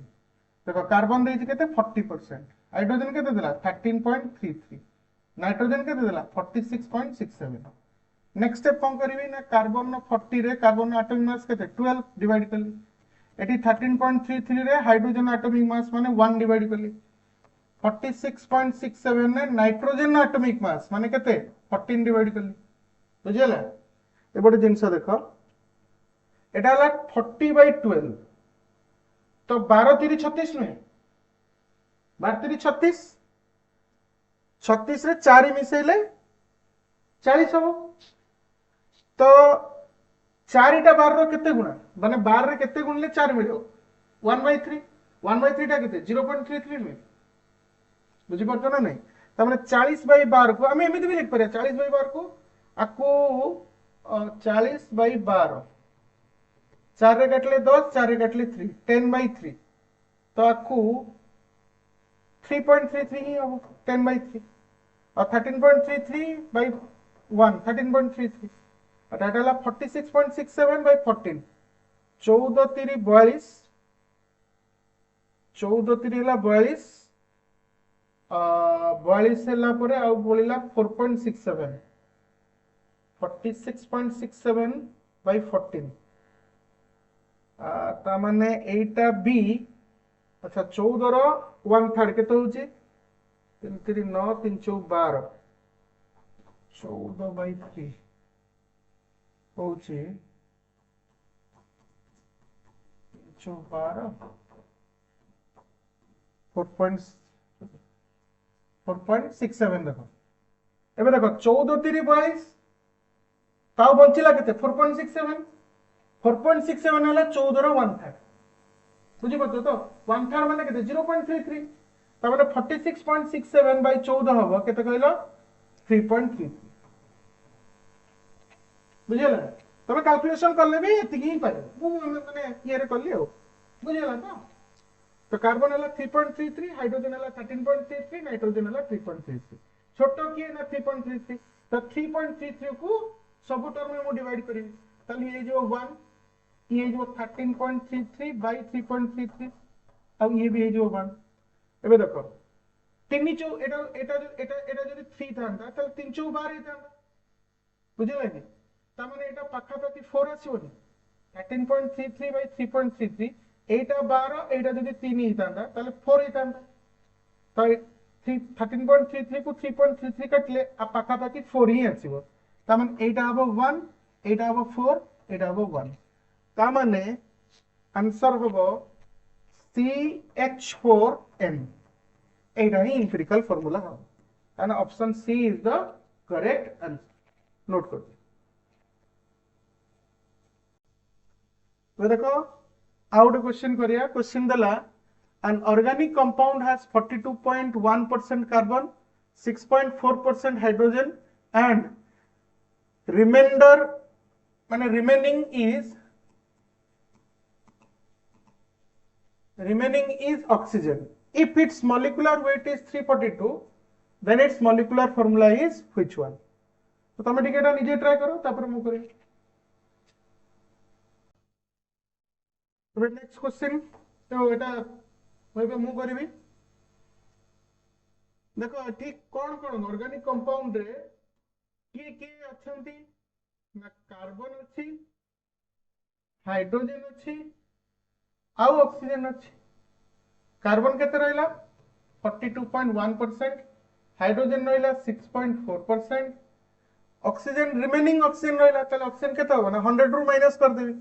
देखो कार्बन देछि केते 40% हाइड्रोजन केते देला 13.33 नाइट्रोजन केते देला 46.67 नेक्स्ट स्टेप कोन करबी ना कार्बन न 40 रे कार्बन एटॉमिक मास केते 12 डिवाइड करली एटी 13.33 रे हाइड्रोजन एटॉमिक मास माने 1 डिवाइड करली 46.67 ने नाइट्रोजन एटॉमिक मास माने केते 14 डिवाइड करली बुझियला ए बडे जिंस देखो एटा हला 40 by 12 तो 12 3 36 नुहे 12 3 36 36 रे 4 मिसेले 40 हो तो 4 टा 12 रो केते गुणा माने 12 रे केते गुणले 4 मिलियो 1/3 1/3 टा केते 0.33 में बुझी पड़तो ना नहीं त माने 40 by 12 को हम एमिति भी लिख परिया 40 by 12 को आको 40 by 12 4 रे काटले 10 4 रे काटले 3 10/3 तो आकु 3.33 ही हो 10/3 और 13.33 by 1 13.33 और एटा ला 46.67 by 14 14 3 42 14 3 ला 42 42 हेला परे आ बोलिला 4.67 46.67 by 14 ता माने एटा बी अच्छा 14 रो 1/3 केते होची 3 3 9 3 4 12 14 by 3 होची 4 12 4.67 देखो एबे देखो 14 3 22 ताऊ बंचिला केते 4.67 4.67 हला 14 रो 1/3 बुझी पतो तो 1/3 माने केते 0.33 ता माने 46.67 by 14 हबो केते कहलो 3.33 बुझिला तमे कैलकुलेशन करले भी एति ही पारे मु माने ये रे करली हो बुझिला तो कार्बन हला 3.33 हाइड्रोजन हला 13.33 नाइट्रोजन हला 3.33 छोटो किए ना 3.33 तो 3.33 को सब टर्म में मु डिवाइड करिवि ताली ये जो 1 ये जो 13.33 by 3.33 अब ये भी जो 1 एबे देखो तीन चौ एटा जदी 3 थांता त 3 चौ 12 हे थांता बुझिला कि त माने एटा पाखा पाखी 4 आसीबोनी 13.33 by 3.33 एटा 12 एटा जदी 3 हे थांता ताले 4 हे थांता तो 13.33 को 3.33 काटले आ पाखा पाखी 4 ही आसीबो त माने एटा हबो 1 एटा हबो 4 एटा हबो 1 ता माने आंसर होबो CH4N एटा ही एम्पिरिकल फार्मूला हो ताना option C is the correct answer note कर तो देखो आउट क्वेश्चन करिया क्वेश्चन दला an organic compound has 42.1% carbon 6.4% hydrogen and remainder माने remaining is oxygen if its molecular weight is 342 then its molecular formula is which one तो तुम टिके एटा निजे ट्राई करो तापर मु करी तो नेक्स्ट क्वेश्चन तो एटा मु करी देखो ठीक कौन कौन ऑर्गेनिक कंपाउंड रे की अछंती ना कार्बन अछि हाइड्रोजन अछि आउ ऑक्सीजन अछि कार्बन केते रहला 42.1% हाइड्रोजन रहला 6.4% ऑक्सीजन रिमेनिंग ऑक्सीजन रहला ताले ऑक्सीजन केते हो ना 100 रु माइनस कर देबी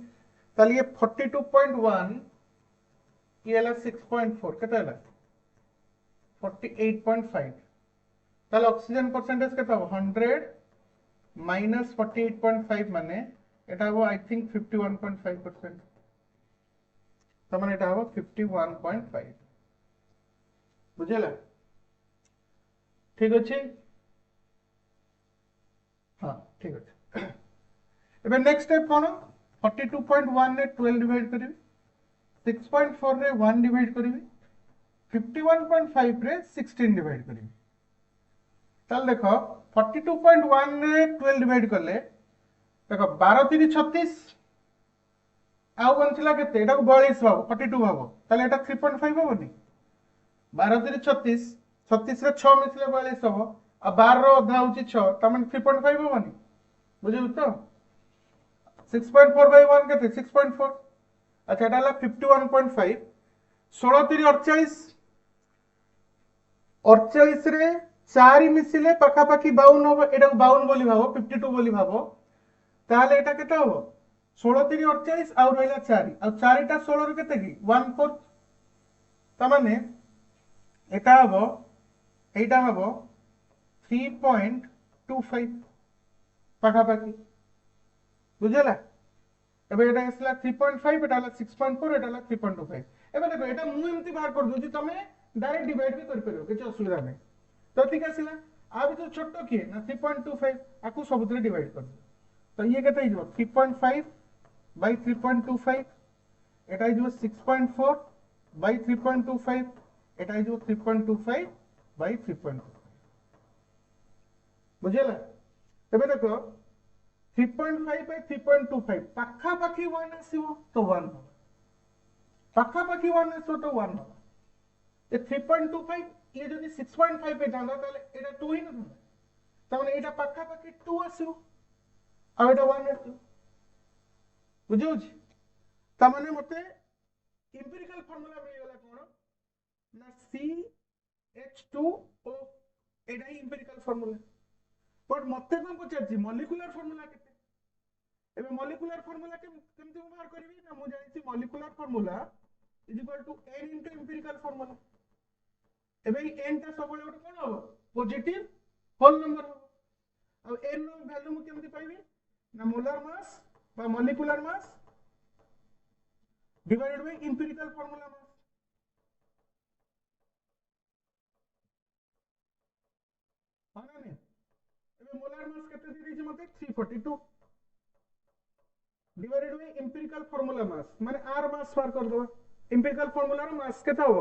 ताले ये 42.1 ये हला 6.4 केते हला 48.5 ताले ऑक्सीजन परसेंटेज केते हो 100 माइनस 48.5 माने एटा हो आई थिंक 51.5% तो माने एटा हो 51.5 बुझेला ठीक अछि हां ठीक अछि एबे नेक्स्ट स्टेप कोन 42.1 रे 12 डिवाइड करिवि 6.4 रे 1 डिवाइड करिवि 51.5 रे 16 डिवाइड करिवि ताल देखो 42.1 रे 12 डिवाइड करले देखो 12 3 36 आउ बंचला केते एटा को 42 भाबो 42 भाबो ताले एटा 3.5 होबनी 12 3 36 36 रे 6 मिसले 42 होबो आ 12 रो अधा होची 6 त माने 3.5 होबनी बुझिलु तो 6.4 by 1 केते 6.4 अच्छा एटा ला 51.5 16 3 48 48 रे 4 मिसले पाखा पाखी 52 होबो एटा 52 बोली भाबो 52 बोली भाबो ताले एटा केते होबो 16 3 48 आउ रहला 4 आ 4 टा 16 रे केते की 1/4 त माने एटा हबो 3.25 पाखा पाखी बुझला एबे एटा असला 3.5 एटा हला 6.4 एटा हला 3.25 एबे देखो एटा मु एमती बाहर कर दोजी तमे डायरेक्ट डिवाइड भी कर परियो किछ असुविधा नै तो ठीक आसिला आ भी तो छोटो की ना 3.25 आकु सबुतरे डिवाइड कर तो ये केते हिजो 3.5 by 3.25 एटा हिजो 6.4 by 3.25 एटा हिजो 3.25 by 3.25 बुझला एबे देखो 3.5 by 3.25 पाखा पाखी 1 आसीबो तो 1 पाखा पाखी 1 आसीबो तो 1 ए 3.25 ये जदी 6.5 पे जांदा ताले एटा 2 ही न था त माने एटा पाखा पाखी 2 आसीबो आ एटा 1 आसीबो बुझुछ त माने मते एम्पिरिकल फार्मूला मिल गेला कोन ना CH2O Etah he empirical formula but मते कोन पचारछि मॉलिक्यूलर फार्मूला केते एबे मॉलिक्यूलर फार्मूला केमति बाहर करबी ना मु जानि molecular formula is equal to n into empirical formula एबे n ता सबले गोटे कोन हो पॉजिटिव होल नंबर हो अब n नो वैल्यू मु केमति पाइबी ना मोलर मास बा molecular mass divided by empirical formula मास हां ना एबे मोलर मास केते दे दिछि मते 342 डिवाइडेड बाय एम्पिरिकल फार्मूला मास माने r मास बार कर दो एम्पिरिकल फार्मूला रो मास केता हो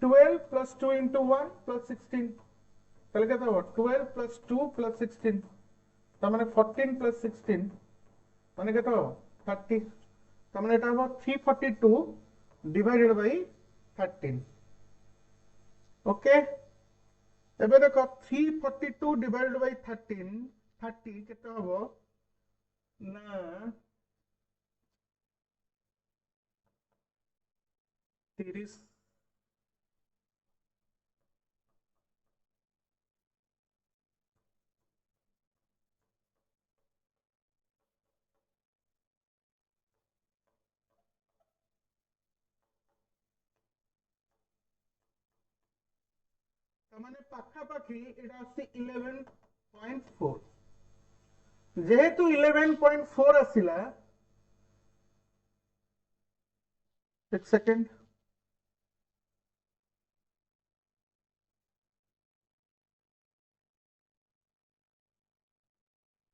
12 plus 2 into 1 plus 16 ताले केता हो 12 plus 2 plus 16 त माने 14 plus 16 माने केता हो 30 त माने एटा हो 342 डिवाइडेड बाय 13 ओके एबे देखो 342 डिवाइडेड बाय 13 30 केता हो ना 30 माने पाखा पाखी एटा आसी 11.4 जेहेतु 11.4 आसिला एक सेकंड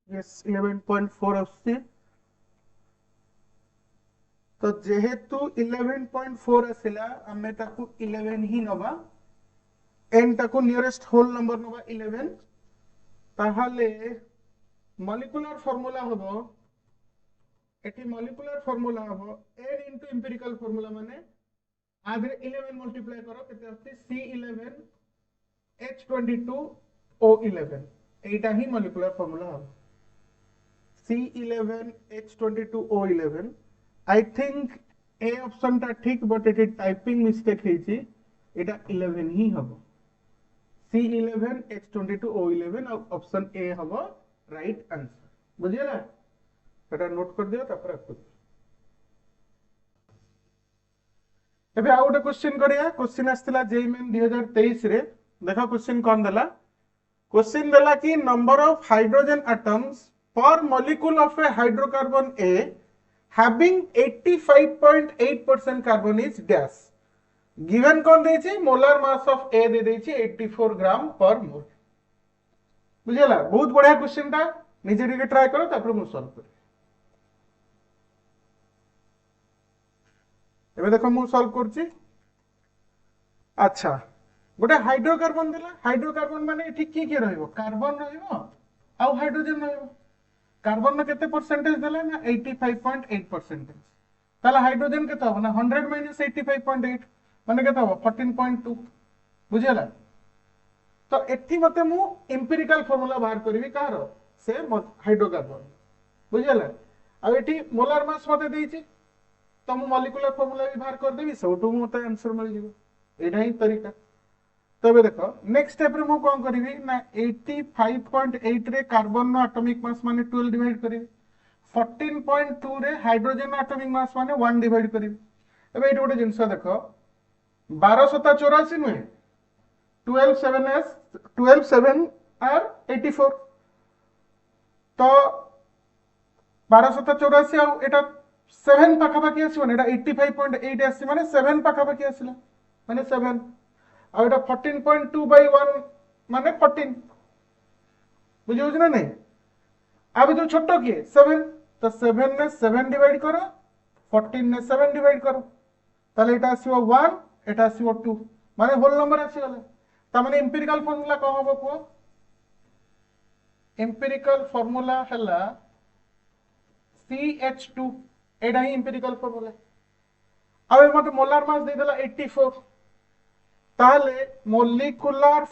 यस 11.4 आसी तो जेहेतु 11.4 आसिला आमे ताकू 11 ही नबा एन ताकू नियरेस्ट होल नंबर नबा 11 ताहाले मॉलिक्यूलर फार्मूला हबो एटी मॉलिक्यूलर फार्मूला हबो n इनटू एम्पिरिकल फार्मूला माने आधे 11 मल्टीप्लाई करो केते आसी C11 H22 O11 एटा ही मॉलिक्यूलर फार्मूला हबो C11 H22 O11 I think A option ता ठीक बट एटी टाइपिंग मिस्टेक हेची एटा 11 ही हबो C11 H22 O11 option A हबो राइट आंसर बुझियला एटा नोट कर दियो तापर रखो एबे आ गोटे क्वेश्चन करिया क्वेश्चन आस्थिला जेई मेन 2023 रे देखो क्वेश्चन कोन देला क्वेश्चन देला कि number of hydrogen atoms per molecule of A hydrocarbon A having 85.8% carbon is dash given कौन देछि मोलर मास ऑफ ए दे देछि 84 ग्राम पर मोल बुझियला बहुत बढ़िया क्वेश्चन ता निजे निजे ट्राई करो तापर मु सॉल्व कर एबे देखो मु सॉल्व करछि अच्छा गोटे हाइड्रोकार्बन देला हाइड्रोकार्बन माने एठी की रहइबो कार्बन रहइबो आ हाइड्रोजन रहइबो कार्बन में केते परसेंटेज देला ना 85.8% ताला हाइड्रोजन केते हो ना 100 माइनस 85.8 माने केते हो 14.2 बुझियला तो एठी मते मु एम्पिरिकल फार्मूला बाहर करबी कहारो से हाइड्रोकार्बन बुझियला आ एठी मोलर मास मते देइछि तो मु मॉलिक्यूलर फार्मूला भी बाहर कर देबी सबटू मते आंसर मिल जिवो एटा ही तरीका तबे देखो नेक्स्ट स्टेप रे मु कोन करबी ना 85.8 रे कार्बन नो एटॉमिक मास माने 12 डिवाइड करबी 14.2 रे हाइड्रोजन नो एटॉमिक मास माने 1 डिवाइड करबी एबे एटा गोटे जिंस देखो 1284 नुए 12 7 आर 84 तो 1284 आ एटा 7 पाखा पाखी आसी माने एटा 85.8 आसी माने 7 पाखा पाखी आसीला माने 7 आ एटा 14.2 by 1 माने 14 बुझियो ना नहीं अब जो छोटो के 7 तो 7 ने 7 डिवाइड करो 14 ने 7 डिवाइड करो ताले एटा आसीबो 1 एटा आसीबो 2 माने होल नंबर आसी गला ता माने एम्पिरिकल फार्मूला को होबो को एम्पिरिकल फार्मूला हला CH2 एटा ही एम्पिरिकल फार्मूला अब मते मोलर मास दे देला 84 ताले मॉलिक्यूलर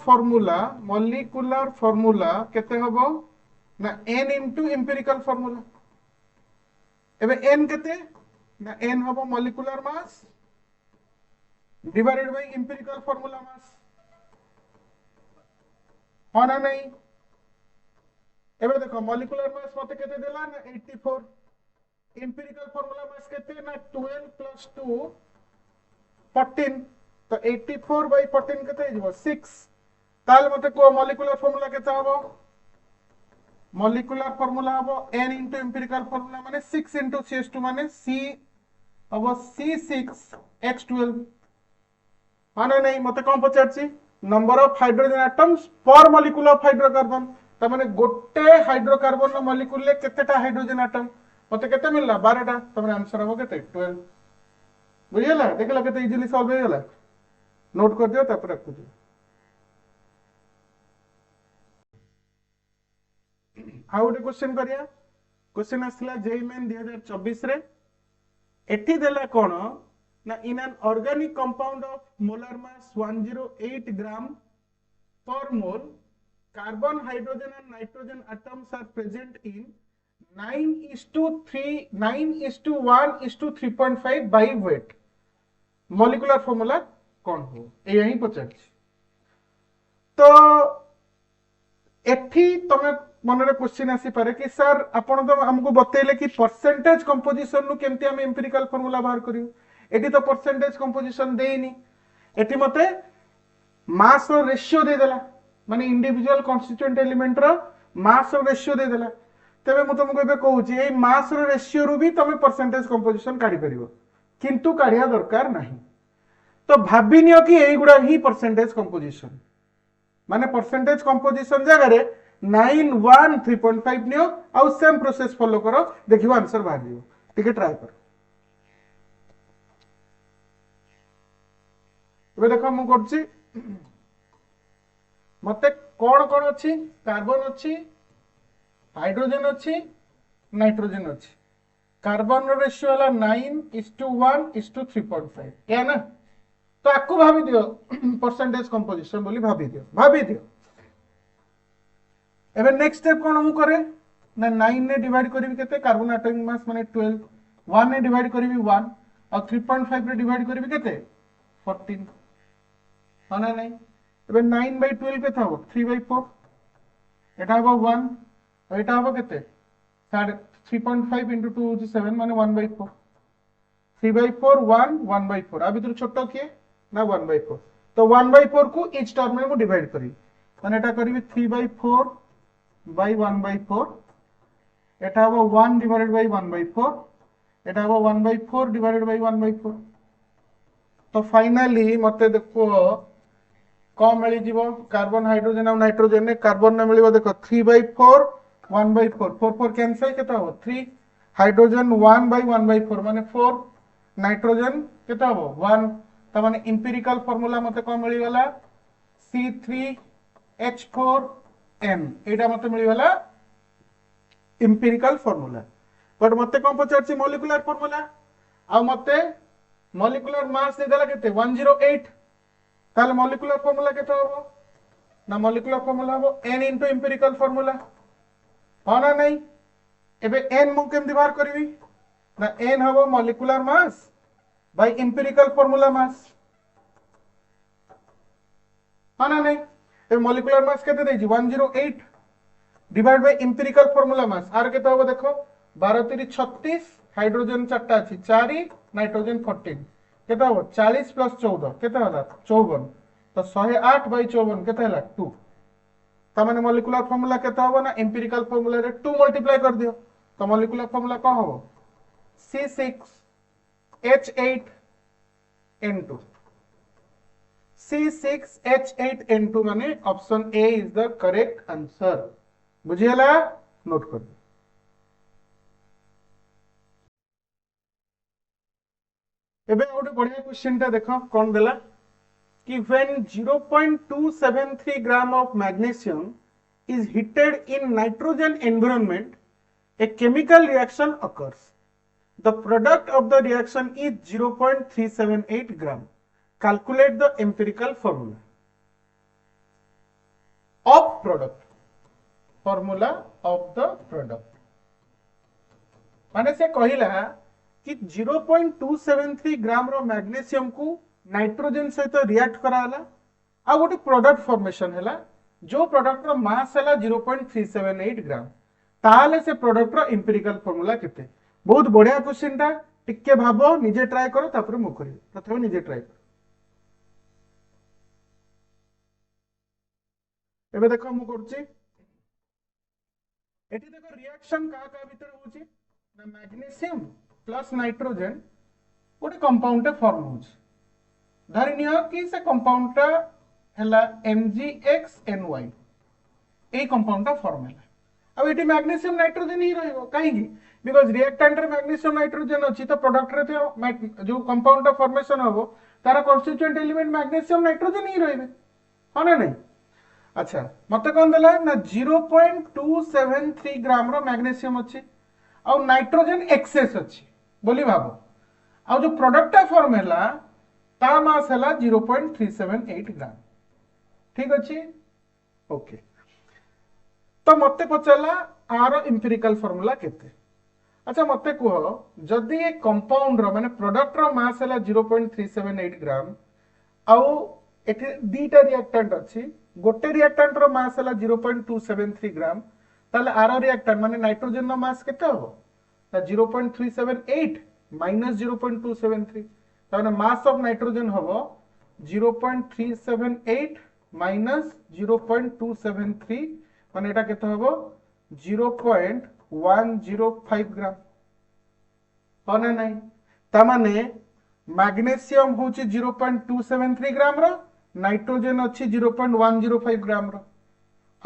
फार्मूला केते हबो ना n इनटू एम्पिरिकल फार्मूला एबे n केते ना n हबो molecular mass divided by empirical formula mass होना नहीं एबे देखो मॉलिक्यूलर मास मते केते देला ना 84 एम्पिरिकल फार्मूला मास केते ना 12 प्लस 2 14 तो 84 by 14 केते हिजबो 6 ताल मते को मॉलिक्यूलर फार्मूला केते हबो मॉलिक्यूलर फार्मूला हबो n इनटू एम्पिरिकल फार्मूला माने 6 इनटू CH2 माने C हबो C6H12 माने नहीं मते कोन पचारछि number of hydrogen atoms per molecule of hydrocarbon त माने गोटे हाइड्रोकार्बन नो मॉलिक्यूल ले केतेटा हाइड्रोजन एटम मते केते मिलला 12 टा त माने आंसर हबो केते 12 बुझियला देखला केते इजीली सॉल्व हो गेला नोट कर दियो तापर रख दियो हाउ डू क्वेश्चन करिया क्वेश्चन आसला जेई मेन 2024 रे एठी देला कोन ना in an organic compound of molar mass 108 gram per mole carbon hydrogen and nitrogen atoms are present in 9:1:3.5 by weight molecular formula कौन हो ए यही पचार तो एठी तमे मन रे क्वेश्चन आसी पारे कि सर आपण तो हमको बतेले कि परसेंटेज कंपोजिशन नु केमती हम एम्पिरिकल फार्मूला बाहर करियो एठी तो परसेंटेज कंपोजिशन देइनी एठी मते मास रो रेशियो दे देला माने इंडिविजुअल कॉन्स्टिट्यूएंट एलिमेंट रो मास रो रेशियो दे देला तेबे मु तुमको एबे कहूची ए मास रो रेशियो रू भी तमे परसेंटेज कंपोजिशन काढी परिबो किंतु काढिया दरकार नाही तो भाबी नियो कि एई गुडा ही परसेंटेज कंपोजिशन माने परसेंटेज कंपोजिशन जगह रे 9 1 3.5 नियो आउ सेम प्रोसेस फॉलो करो देखियो आंसर बाहर दियो ठीक ट्राई करो एबे देखो मु करची मते कोन कोन अछि कार्बन अछि हाइड्रोजन अछि नाइट्रोजन अछि कार्बन रो रेशियो हला 9:1:3.5 या ना तो आपको भाभी दियो परसेंटेज कंपोजिशन बोली भाभी दियो एबे नेक्स्ट स्टेप कोन मु करे ना 9 ने डिवाइड करबी केते कार्बन एटॉमिक मास माने 12 1 ने डिवाइड करबी 1 और 3.5 रे डिवाइड करबी केते 14 हाना नहीं एबे 9/12 केते हो 3/4 एटा हो 1 और एटा हो केते 3.5 into 2 is 7 माने 1/4 3/4 1 1/4 आ भीतर छोटो किए ना 1/4 तो 1/4 को इच टर्म में मु डिवाइड करी माने एटा करबी 3/4 by 1/4 एटा हो 1 divided by 1/4 एटा हो 1/4 divided by 1/4 तो फाइनली मते देखो कम मिली जीवो कार्बन हाइड्रोजन और नाइट्रोजन ने कार्बन ने मिलिबो देखो 3/4 1/4 4 4 कैंसिल केता हो 3 हाइड्रोजन 1 by 1/4 माने 4 नाइट्रोजन केता हो 1 त माने एम्पिरिकल फार्मूला मते कम मिली गला C3H4n एटा मते मिली गला एम्पिरिकल फार्मूला बट मते कम पचारची मॉलिक्यूलर फार्मूला आ मते मॉलिक्यूलर मास दे देला केते 108 ताले मॉलिक्यूलर फार्मूला केते होबो ना मॉलिक्यूलर फार्मूला होबो n into एम्पिरिकल फार्मूला होना नहीं एबे n मु केम दिवार करबी ना n होबो molecular mass by empirical formula mass होना नहीं ए मॉलिक्यूलर मास केते देजी 108 divide by empirical formula mass आर केते होबो देखो 12 3 36 हाइड्रोजन 4टा अछि 4 नाइट्रोजन 14 केते होबो 40 प्लस 14 केते होला 54 तो 108 बाय 54 केते होला 2 त माने मॉलिक्यूलर फार्मूला केते होबो ना एम्पिरिकल फार्मूला रे 2 मल्टीप्लाई कर दियो तो मॉलिक्यूलर फार्मूला का होबो C6H8N2 C6H8N2 माने option A is the correct answer बुझियला नोट कर एबे ओटे बढ़िया क्वेश्चन ता देखो कोन देला कि when 0.273 gram of magnesium is heated in nitrogen environment a chemical reaction occurs the product of the reaction is 0.378 gram calculate the empirical formula of product formula of the product माने से कहिला कि 0.273 ग्राम रो magnesium को nitrogen सहित react कराला आ गोटे product formation हैला जो प्रोडक्ट रो मास हैला 0.378 ग्राम ताले से प्रोडक्ट रो एम्पिरिकल फार्मूला केते बहुत बढ़िया क्वेश्चन ता टिके भाबो निजे ट्राई करो तापर मु करी प्रथम निजे ट्राई करो एबे देखो मु करची एटी देखो रिएक्शन का भीतर होची ना मैग्नीशियम प्लस नाइट्रोजन गोटे कंपाउंड टे फॉर्म होची धरि नियो कि से कंपाउंड टा हैला MgXNY ए कंपाउंड टा फॉर्म हैला अब एटी मैग्नीशियम नाइट्रोजन ही रहइबो काहे की बिकॉज़ रिएक्टेंट रे मैग्नीशियम नाइट्रोजन अछि तो प्रोडक्ट रे तो जो कंपाउंड टा फॉर्मेशन होबो तारा कांस्टिट्यूएंट एलिमेंट मैग्नीशियम नाइट्रोजन ही रहइबे हां नहीं अच्छा मते कोन देला ना 0.273 ग्राम रो मैग्नीशियम अछि आ नाइट्रोजन एक्सेस अछि बोली भाबो आ जो प्रोडक्ट टा फॉर्म हैला ता मास हैला 0.378 ग्राम ठीक अछि ओके तो मते पचला आरो एम्पिरिकल फार्मूला केते अच्छा मते कहो जदी ए कंपाउंड रो माने प्रोडक्ट रो मास हैला 0.378 ग्राम आउ एठी दीटा रिएक्टेंट अछि गोटे रिएक्टेंट रो मास हैला 0.273 ग्राम ताले आरो रिएक्टेंट माने नाइट्रोजन रो मास केते हो ता 0.378 माइनस 0.273 ताने मास ऑफ नाइट्रोजन होबो 0.378 माइनस 0.273 माने एटा केते हबो 0.105 ग्राम हो ना नहीं ता माने मैग्नीशियम होची 0.273 ग्राम रो नाइट्रोजन अच्छी 0.105 ग्राम रो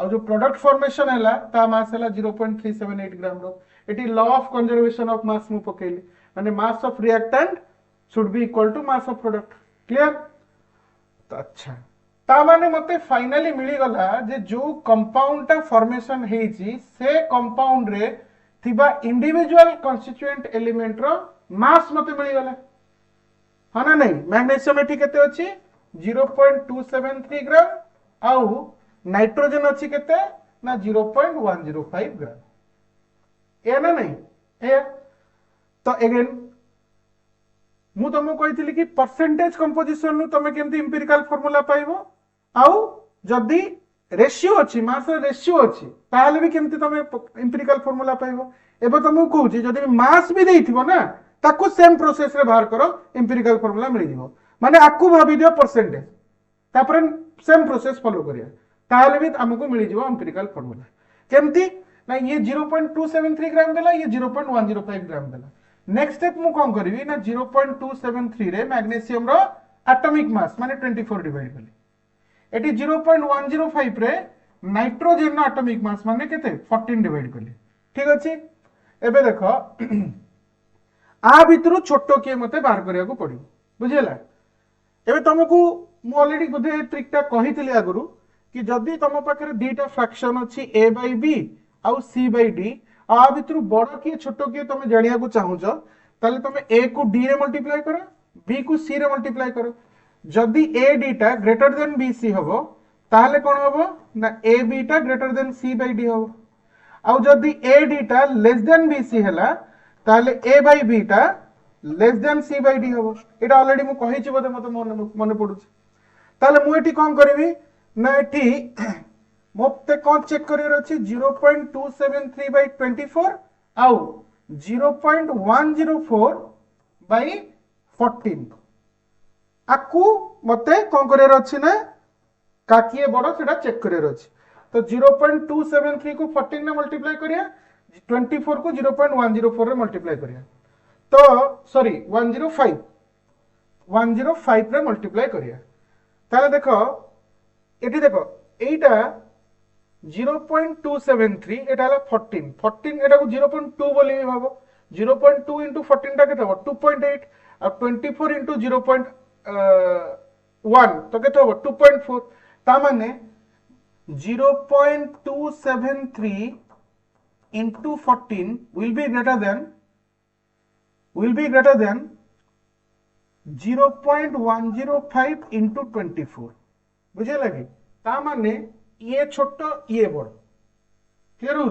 और जो प्रोडक्ट फॉर्मेशन है ता मास है 0.378 ग्राम रो it law of conservation of mass मु पकेली माने mass of reactant should be equal to mass of product clear तो अच्छा ता माने मते फाइनली मिली गला जे जो कंपाउंड ता फॉर्मेशन हेची से कंपाउंड रे थिबा इंडिविजुअल कॉन्स्टिट्यूएंट एलिमेंट रो मास मते मिली गला हां ना नहीं मैग्नीशियम एठी केते अछि 0.273 ग्राम आउ नाइट्रोजन अच्छी केते ना 0.105 ग्राम ए ना नहीं ए तो अगेन मु तुमको कहितली कि परसेंटेज कंपोजिशन नु तमे केमती एम्पिरिकल फार्मूला पाइबो आउ जदी रेशियो अछि मास रेशियो अछि ताले भी केमती तमे एम्पिरिकल फार्मूला पाइबो एबे तुमको कहूची जदी मास भी देइथिबो ना ताको सेम प्रोसेस रे बाहर करो एम्पिरिकल फार्मूला मिल जिवो माने आकु भाबी दियो परसेंटेज तापर सेम प्रोसेस फॉलो करिया ताले भी हमको मिल जिवो एम्पिरिकल फार्मूला केमती ना ये 0.273 ग्राम देला ये 0.105 ग्राम देला नेक्स्ट स्टेप मु कोन करबी ना 0.273 रे मैग्नीशियम रो एटॉमिक मास माने 24 डिवाइड कली एटी 0.105 रे नाइट्रोजन रो एटॉमिक मास माने केते 14 डिवाइड कली ठीक अछि एबे देखो आ भितरु छोटो के मते बाहर करिया को पड़ी बुझियला एबे तुमको मु ऑलरेडी बुझे ट्रिक ता कहितली आगुरु कि जदी तुम पाखरे दीटा फ्रैक्शन अछि a by b आउ c by d आ भितरु बड़ के छोटो के तुम जानिया को चाहू छ ताले तुम a को d रे मल्टीप्लाई करो b को c रे मल्टीप्लाई करो जदी a d टा ग्रेटर देन b c हबो ताले कोन हबो ना a b टा greater than c by d हबो आउ जदी a d टा लेस देन b c हला ताले a by b टा less than c by d हबो एटा ऑलरेडी मु कहि छि बदे मते मन पडु छि ताले मु एटी कोन करबी ना एटी मते कोन चेक करियर अछि 0.273 by 24 आउ 0.104 by 14 आकु मते कोन करियर अछि ना काकीए बडो सेटा चेक करियर अछि तो 0.273 को 14 ने मल्टीप्लाई करिया 24 को 0.104 रे मल्टीप्लाई करिया तो सॉरी 105 रे मल्टीप्लाई करिया ताले देखो एटी देखो एटा 0.273 एटा हला 14 एटा को 0.2 बोली भाबो 0.2 into 14 टा केते हो 2.8 और 24 into 0.1 तो केते हो 2.4 ता माने 0.273 into 14 will be greater than 0.105 into 24 बुझे लगे ता माने ये छोटो ये बड़ क्लियर हो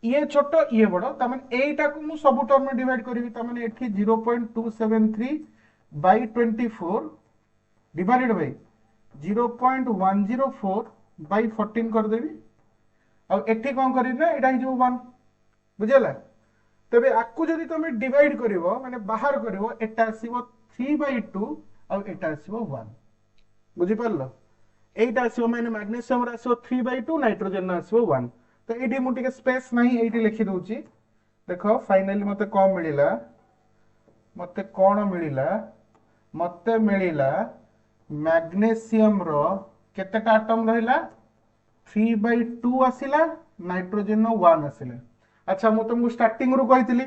ये छोटो ये बड़ ता माने एटा को मु सब टर्म में डिवाइड करबी ता माने एठी 0.273 by 24 डिवाइडेड बाय 0.104 by 14 कर देबी और एठी कोन करी ना एटा ही जो 1 बुझेला तबे आकु जदी तमे डिवाइड करिवो माने बाहर करिवो एटा आसीबो 3/2 और एटा आसीबो 1 बुझि परलो एटा आसीबो माने मैग्नीशियम रा आसीबो 3/2 नाइट्रोजन रा आसीबो 1 तो एठी मु टिके स्पेस नाही एठी लिखि दोची देखो फाइनली मते कोन मिलिला मते मिलिला मैग्नीशियम रो केतेटा एटम रहिला 3/2 आसिला नाइट्रोजन नो 1 आसिला अच्छा मु तुमको स्टार्टिंग रु कहितली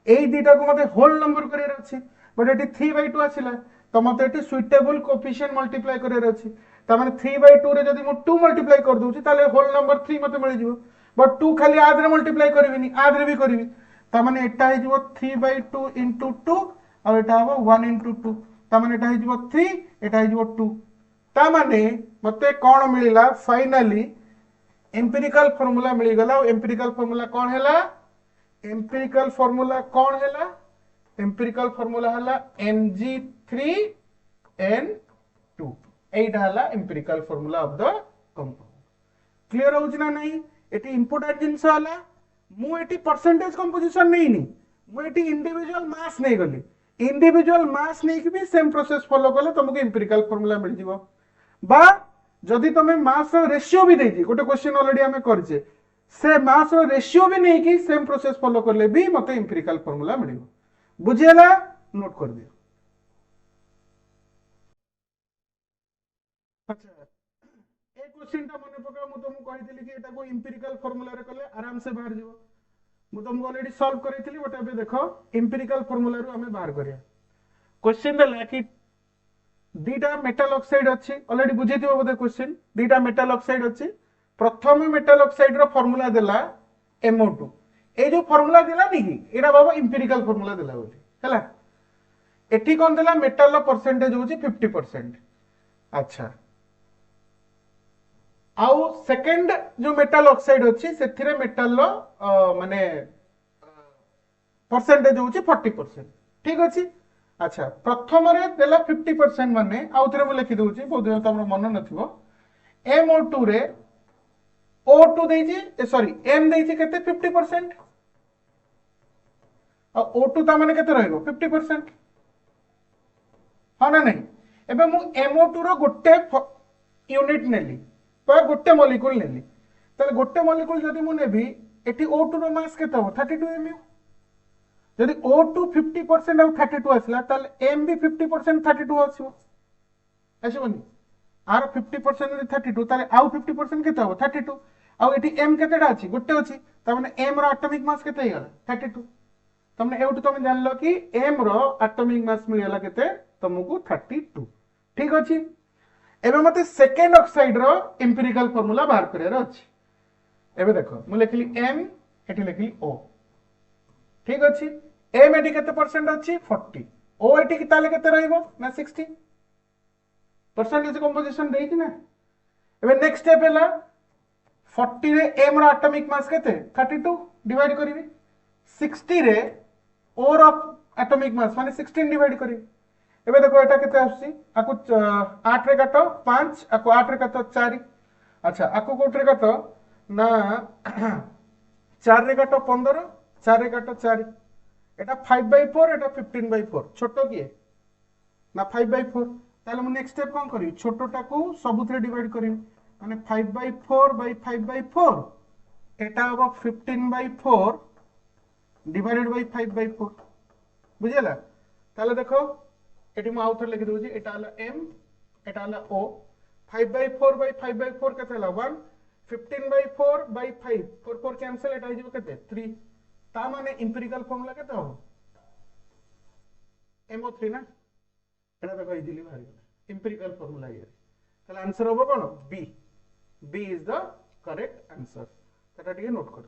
एई दीटा को मते होल नंबर करियर अछि बट एटी 3/2 आसिला तो मते eighty suitable coefficient multiply career अछि त माने 3/2 रे जदी मु 2 मल्टीप्लाई कर दोची ताले होल नंबर 3 मते मिल जिवो बट 2 खाली आद रे मल्टीप्लाई करबिनी आद रे भी करबी त माने एटा हे जिवो 3/2 into 2 और एटा हो 1 into 2 त माने एटा हे जिवो 3 एटा हे जिवो 2 त माने मते कोन मिलिला फाइनली एम्पिरिकल फार्मूला मिल गला एम्पिरिकल फार्मूला कौन हैला एम्पिरिकल फार्मूला हला Mg3n2 एटा हला empirical formula of the compound clear हो ना नहीं एटी इंपोर्टेंट जिंस हला मु एटी परसेंटेज कंपोजिशन नहीं मु एटी इंडिविजुअल मास नहीं गली इंडिविजुअल मास नहीं कि भी सेम प्रोसेस फॉलो कले तुमको एम्पिरिकल फार्मूला मिल जिवो बा जदि तुम मास रो रेशियो भी देछि गोटे क्वेश्चन ऑलरेडी हमें करछे से मास रो रेशियो भी नहीं कि सेम प्रोसेस फॉलो करले भी मते एम्पिरिकल फार्मूला मिलिबो बुझियला नोट कर दियो अच्छा ए क्वेश्चन ता मने पका मु तुमको कहितली कि एटा को एम्पिरिकल फार्मूला रे कले आराम से बाहर जिवो मु तुमको ऑलरेडी सॉल्व करैतली बट अबे देखो एम्पिरिकल फार्मूला रो हमें बाहर करिया क्वेश्चन देला कि दीटा मेटल ऑक्साइड अच्छी ऑलरेडी बुझेथिबो बोधे क्वेश्चन दीटा मेटल ऑक्साइड अच्छी प्रथम मेटल ऑक्साइड रो फार्मूला देला MO2 ए जो फार्मूला देला नी कि एटा बाबा एम्पिरिकल फार्मूला देला बोली हैला एठी कोन देला मेटल रो परसेंटेज होची 50% अच्छा आउ सेकंड जो मेटल ऑक्साइड अच्छी सेथिरे मेटल रो माने परसेंटेज होची 40% ठीक अछि अच्छा प्रथम रे देला 50% माने आउ थरे मु लिखि दउची बहुत दिन तमरो मन नथिबो MO2 रे O2 देइची सॉरी M देइची केते 50% आ O2 ता माने केते रहइबो 50% हां ना नहीं एबे मु MO2 रो गोटे यूनिट नेली बा गोटे मॉलिक्यूल नेली तले गोटे मॉलिक्यूल जदी मु नेबी एठी O2 रो मास केते हो 32 mu जदि O2 50% और 32 आसला ताले M भी 50% 32 आछो आछोनी आर 50% यदि 32 ताले आउ 50% केते हो 32 आउ एठी M केतेडा अछि गोटे अछि ता माने M रो एटॉमिक मास केते हेगला 32 तमने एउट तमे जानलो कि M रो एटॉमिक मास मिलला केते तमको 32 ठीक अछि एबे मते सेकंड ऑक्साइड रो एम्पिरिकल फार्मूला बाहर करे अछि एबे देखो मु लिखली M एठी लिखली O ठीक अछि M एटी केते परसेंट अछि 40 O एटी कि ताले केते रहइबो ना 60 परसेंटेज कंपोजिशन देई कि ना एबे नेक्स्ट स्टेप हैला 40 रे M रो एटॉमिक मास केते 32 डिवाइड करिवि 60 रे O रो एटॉमिक मास माने 16 डिवाइड करिवि एबे देखो एटा केते आछि आकु 8 रे काटो 5 आकु 8 रे काटो 4 अच्छा आकु कोट रे काटो ना 4 रे काटो 15 4 रे काटो 4 एटा 5/4 एटा 15/4 छोटो किए ना 5/4 ताले मु नेक्स्ट स्टेप कोन करी छोटोटा को सबुथरे डिवाइड करी माने 5/4/5/4 एटा अब 15/4 डिवाइडेड बाय 5/4 बुझियला ताले देखो एटी मु आउथर लिखि दोजी एटा हला M एटा हला O 5/4/5/4 केते हला 1 15/4/5 4 4 कैंसिल एटा हिजो केते 3 ता माने एम्पिरिकल फार्मूला केते हो MO3 ना एटा देखो इजीली बाहर गेला एम्पिरिकल फार्मूला ये ताले आंसर होबो कोन B is the correct answer एटा टिके नोट कर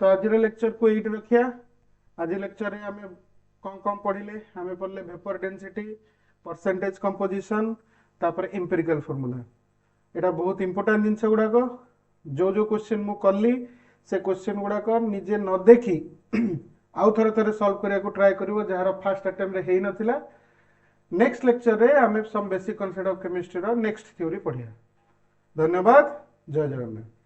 तो आज लेक्चर को एट रखिया आज लेक्चर रे हमें कौन कौन पढ़िले हमें पढ़ले वेपर डेंसिटी परसेंटेज कंपोजिशन तापर एम्पिरिकल फार्मूला एटा बहुत इंपोर्टेंट जिंस गुडा को जो क्वेश्चन मु करली से क्वेश्चन गुडा को निजे न देखी आउ थरे थरे सॉल्व करिया को ट्राई करिवो जहार फर्स्ट अटेम्प्ट रे हेई नथिला नेक्स्ट लेक्चर रे हमें some basic concept of chemistry रो नेक्स्ट थ्योरी पढ़िया धन्यवाद जय जगन्नाथ।